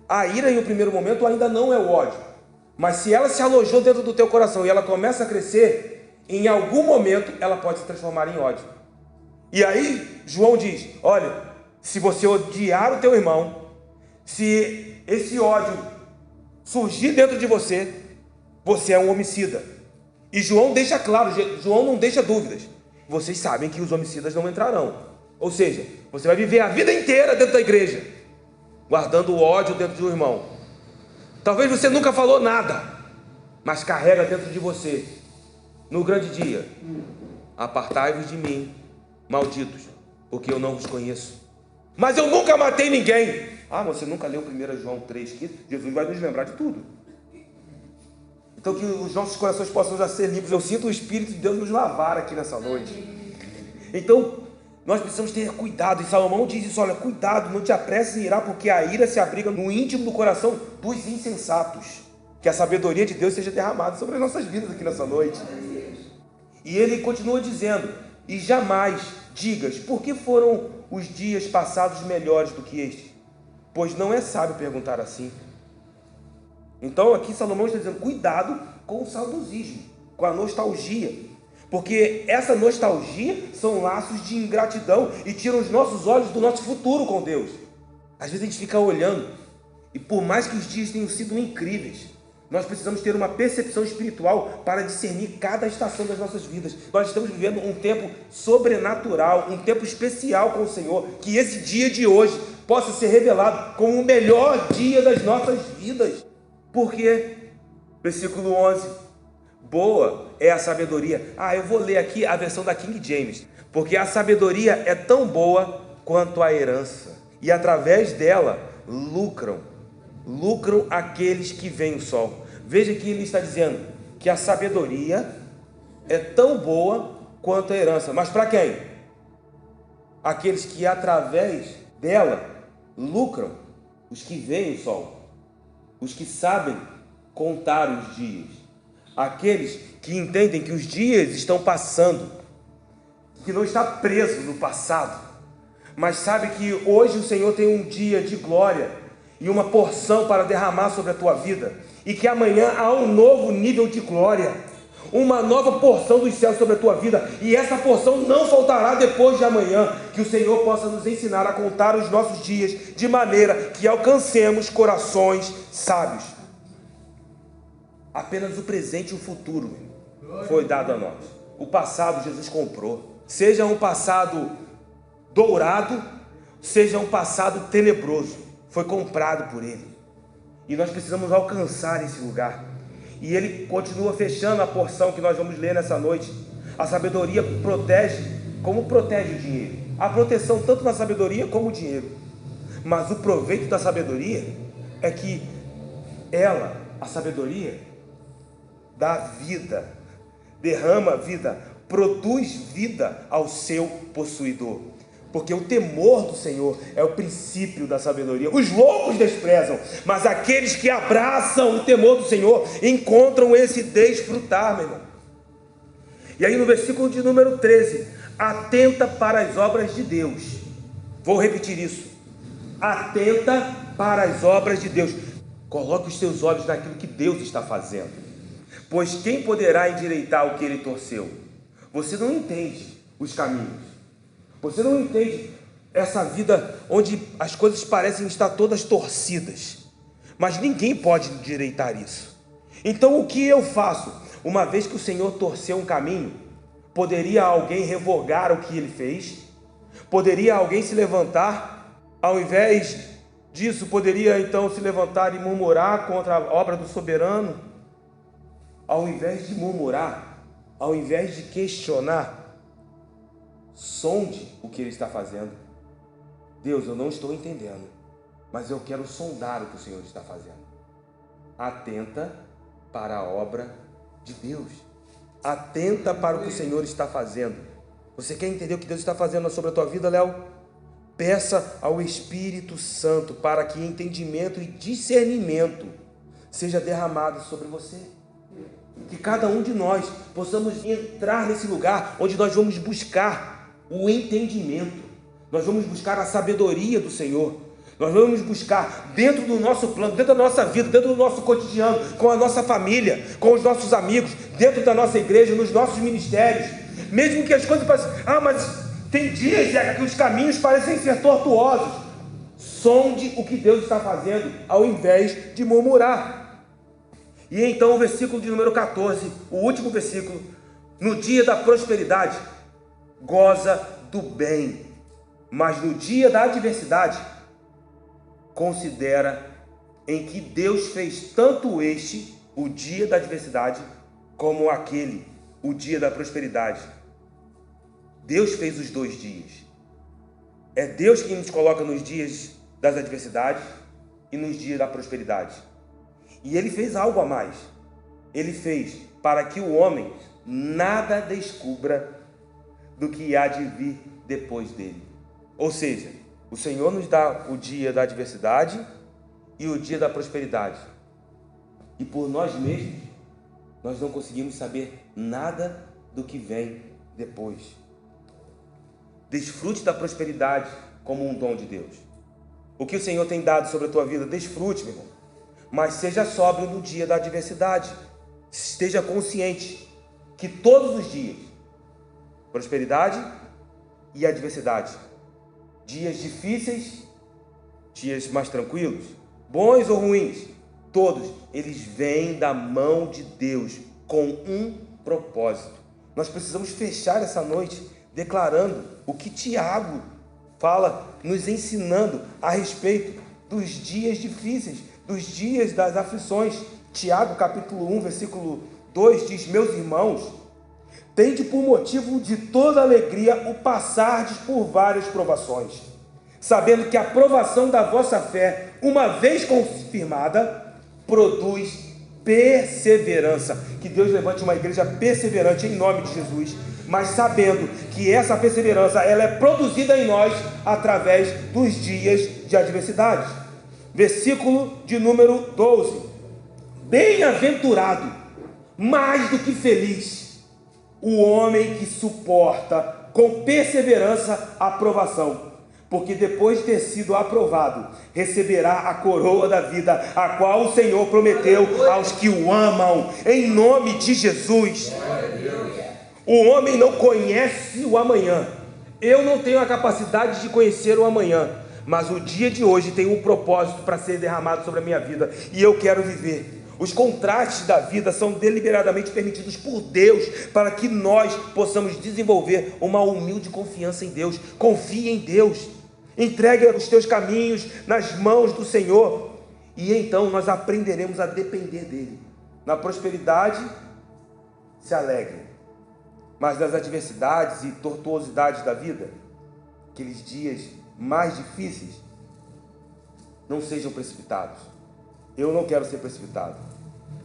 a ira em um primeiro momento ainda não é o ódio. Mas se ela se alojou dentro do teu coração e ela começa a crescer, em algum momento ela pode se transformar em ódio. E aí João diz: olha, se você odiar o teu irmão, se esse ódio surgir dentro de você, você é um homicida. E João deixa claro, João não deixa dúvidas. Vocês sabem que os homicidas não entrarão. Ou seja, você vai viver a vida inteira dentro da igreja, guardando o ódio dentro do irmão. Talvez você nunca falou nada, mas carrega dentro de você, no grande dia: apartai-vos de mim, malditos, porque eu não vos conheço. Mas eu nunca matei ninguém. Ah, você nunca leu 1 João 3,15? Jesus vai nos lembrar de tudo. Então que os nossos corações possam já ser limpos. Eu sinto o Espírito de Deus nos lavar aqui nessa noite. Então, nós precisamos ter cuidado. E Salomão diz isso, olha, cuidado, não te apresses em irar, porque a ira se abriga no íntimo do coração dos insensatos. Que a sabedoria de Deus seja derramada sobre as nossas vidas aqui nessa noite. E ele continua dizendo, e jamais digas, por que foram os dias passados melhores do que este? Pois não é sábio perguntar assim. Então aqui Salomão está dizendo, cuidado com o saudosismo, com a nostalgia. Porque essa nostalgia são laços de ingratidão e tiram os nossos olhos do nosso futuro com Deus. Às vezes a gente fica olhando, e por mais que os dias tenham sido incríveis, nós precisamos ter uma percepção espiritual para discernir cada estação das nossas vidas. Nós estamos vivendo um tempo sobrenatural, um tempo especial com o Senhor, que esse dia de hoje possa ser revelado como o melhor dia das nossas vidas. Porque, versículo 11, boa é a sabedoria. Eu vou ler aqui a versão da King James, porque a sabedoria é tão boa quanto a herança, e através dela lucram aqueles que veem o sol. Veja que ele está dizendo que a sabedoria é tão boa quanto a herança. Mas para quem? Aqueles que através dela lucram, os que veem o sol, os que sabem contar os dias, aqueles que entendem que os dias estão passando, que não está preso no passado, mas sabe que hoje o Senhor tem um dia de glória e uma porção para derramar sobre a tua vida, e que amanhã há um novo nível de glória, uma nova porção dos céus sobre a tua vida, e essa porção não faltará depois de amanhã. Que o Senhor possa nos ensinar a contar os nossos dias de maneira que alcancemos corações sábios. Apenas o presente e o futuro foi dado a nós. O passado Jesus comprou, seja um passado dourado, seja um passado tenebroso, foi comprado por Ele, e nós precisamos alcançar esse lugar. E Ele continua fechando a porção que nós vamos ler nessa noite. A sabedoria protege, como protege o dinheiro. Há proteção tanto na sabedoria como no dinheiro, mas o proveito da sabedoria é que ela, a sabedoria, dá vida, derrama vida, produz vida ao seu possuidor. Porque o temor do Senhor é o princípio da sabedoria. Os loucos desprezam, mas aqueles que abraçam o temor do Senhor encontram esse desfrutar, meu irmão. E aí no versículo de número 13, atenta para as obras de Deus. Vou repetir isso. Atenta para as obras de Deus. Coloque os seus olhos naquilo que Deus está fazendo. Pois quem poderá endireitar o que Ele torceu? Você não entende os caminhos. Você não entende essa vida onde as coisas parecem estar todas torcidas, mas ninguém pode endireitar isso. Então o que eu faço? Uma vez que o Senhor torceu um caminho, poderia alguém revogar o que Ele fez? Poderia alguém se levantar? Ao invés disso, poderia então se levantar e murmurar contra a obra do soberano? Ao invés de murmurar, ao invés de questionar, sonde o que Ele está fazendo. Deus, eu não estou entendendo, mas eu quero sondar o que o Senhor está fazendo. Atenta para a obra de Deus. Atenta para o que o Senhor está fazendo. Você quer entender o que Deus está fazendo sobre a tua vida, Léo? Peça ao Espírito Santo para que entendimento e discernimento seja derramado sobre você. Que cada um de nós possamos entrar nesse lugar onde nós vamos buscar o entendimento, nós vamos buscar a sabedoria do Senhor, nós vamos buscar dentro do nosso plano, dentro da nossa vida, dentro do nosso cotidiano, com a nossa família, com os nossos amigos, dentro da nossa igreja, nos nossos ministérios, mesmo que as coisas pareçam, mas tem dias que os caminhos parecem ser tortuosos. Sonde o que Deus está fazendo, ao invés de murmurar. E então o versículo de número 14, o último versículo: no dia da prosperidade goza do bem, mas no dia da adversidade considera em que Deus fez tanto este, o dia da adversidade, como aquele, o dia da prosperidade. Deus fez os dois dias. É Deus quem nos coloca nos dias das adversidades e nos dias da prosperidade. E Ele fez algo a mais. Ele fez para que o homem nada descubra do que há de vir depois dele. Ou seja, o Senhor nos dá o dia da adversidade e o dia da prosperidade. E por nós mesmos, nós não conseguimos saber nada do que vem depois. Desfrute da prosperidade como um dom de Deus. O que o Senhor tem dado sobre a tua vida, desfrute, meu irmão. Mas seja sóbrio no dia da adversidade. Esteja consciente que todos os dias, prosperidade e adversidade, dias difíceis, dias mais tranquilos, bons ou ruins, todos eles vêm da mão de Deus com um propósito. Nós precisamos fechar essa noite declarando o que Tiago fala, nos ensinando a respeito dos dias difíceis, dos dias das aflições. Tiago capítulo 1, versículo 2 diz: meus irmãos, tende por motivo de toda alegria o passardes por várias provações, sabendo que a provação da vossa fé, uma vez confirmada, produz perseverança. Que Deus levante uma igreja perseverante em nome de Jesus, mas sabendo que essa perseverança ela é produzida em nós através dos dias de adversidade. Versículo de número 12: bem-aventurado, mais do que feliz, o homem que suporta com perseverança a provação, porque depois de ter sido aprovado, receberá a coroa da vida, a qual o Senhor prometeu aos que o amam, em nome de Jesus. O homem não conhece o amanhã. Eu não tenho a capacidade de conhecer o amanhã, mas o dia de hoje tem um propósito para ser derramado sobre a minha vida, e eu quero viver. Os contrastes da vida são deliberadamente permitidos por Deus, para que nós possamos desenvolver uma humilde confiança em Deus. Confie em Deus, entregue os teus caminhos nas mãos do Senhor, e então nós aprenderemos a depender dEle. Na prosperidade, se alegre, mas nas adversidades e tortuosidades da vida, aqueles dias mais difíceis, não sejam precipitados. Eu não quero ser precipitado.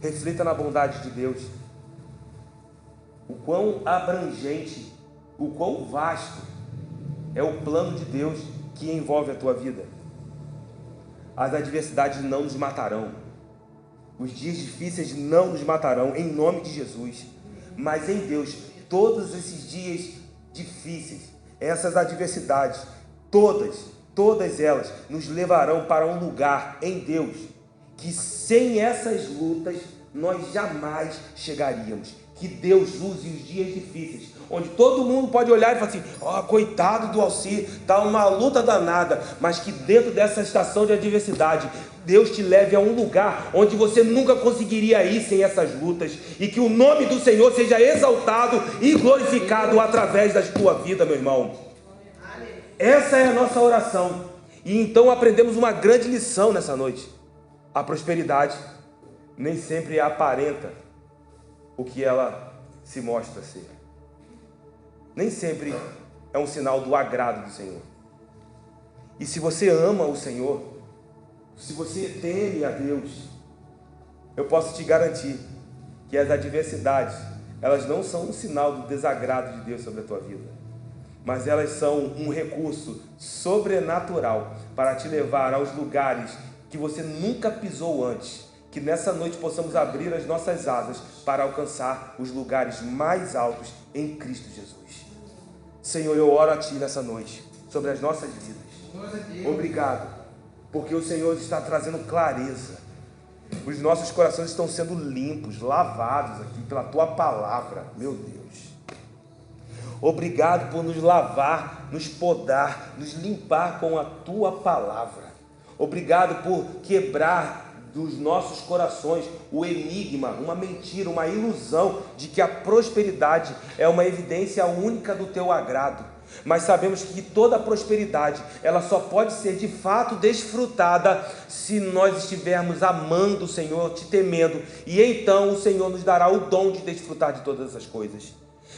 Reflita na bondade de Deus, o quão abrangente, o quão vasto é o plano de Deus que envolve a tua vida. As adversidades não nos matarão, os dias difíceis não nos matarão, em nome de Jesus. Mas em Deus, todos esses dias difíceis, essas adversidades, todas elas nos levarão para um lugar em Deus, que sem essas lutas nós jamais chegaríamos. Que Deus use os dias difíceis, onde todo mundo pode olhar e falar assim: ó, coitado do Alci, está uma luta danada, mas que dentro dessa estação de adversidade, Deus te leve a um lugar onde você nunca conseguiria ir sem essas lutas, e que o nome do Senhor seja exaltado e glorificado através da tua vida, meu irmão. Essa é a nossa oração, e então aprendemos uma grande lição nessa noite. A prosperidade nem sempre aparenta o que ela se mostra ser. Nem sempre é um sinal do agrado do Senhor. E se você ama o Senhor, se você teme a Deus, eu posso te garantir que as adversidades, elas não são um sinal do desagrado de Deus sobre a tua vida, mas elas são um recurso sobrenatural para te levar aos lugares que você nunca pisou antes. Que nessa noite possamos abrir as nossas asas para alcançar os lugares mais altos em Cristo Jesus. Senhor, eu oro a Ti nessa noite sobre as nossas vidas. Obrigado, porque o Senhor está trazendo clareza. Os nossos corações estão sendo limpos, lavados aqui pela Tua palavra, meu Deus. Obrigado por nos lavar, nos podar, nos limpar com a Tua palavra. Obrigado por quebrar dos nossos corações o enigma, uma mentira, uma ilusão de que a prosperidade é uma evidência única do Teu agrado. Mas sabemos que toda a prosperidade, ela só pode ser de fato desfrutada se nós estivermos amando o Senhor, te temendo, e então o Senhor nos dará o dom de desfrutar de todas essas coisas.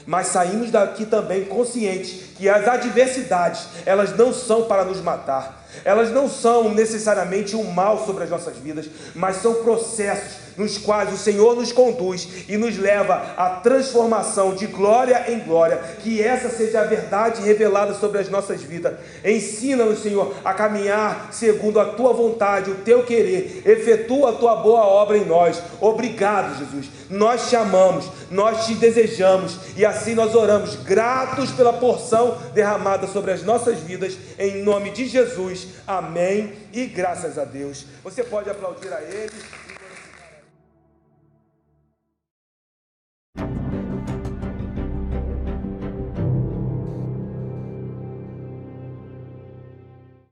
mas saímos daqui também conscientes que as adversidades, elas não são para nos matar, elas não são necessariamente um mal sobre as nossas vidas, mas são processos nos quais o Senhor nos conduz e nos leva à transformação de glória em glória. Que essa seja a verdade revelada sobre as nossas vidas. Ensina-nos, Senhor, a caminhar segundo a Tua vontade, o Teu querer. Efetua a Tua boa obra em nós. Obrigado, Jesus. Nós te amamos, nós te desejamos e assim nós oramos, gratos pela porção derramada sobre as nossas vidas, em nome de Jesus. Amém e graças a Deus. Você pode aplaudir a Ele.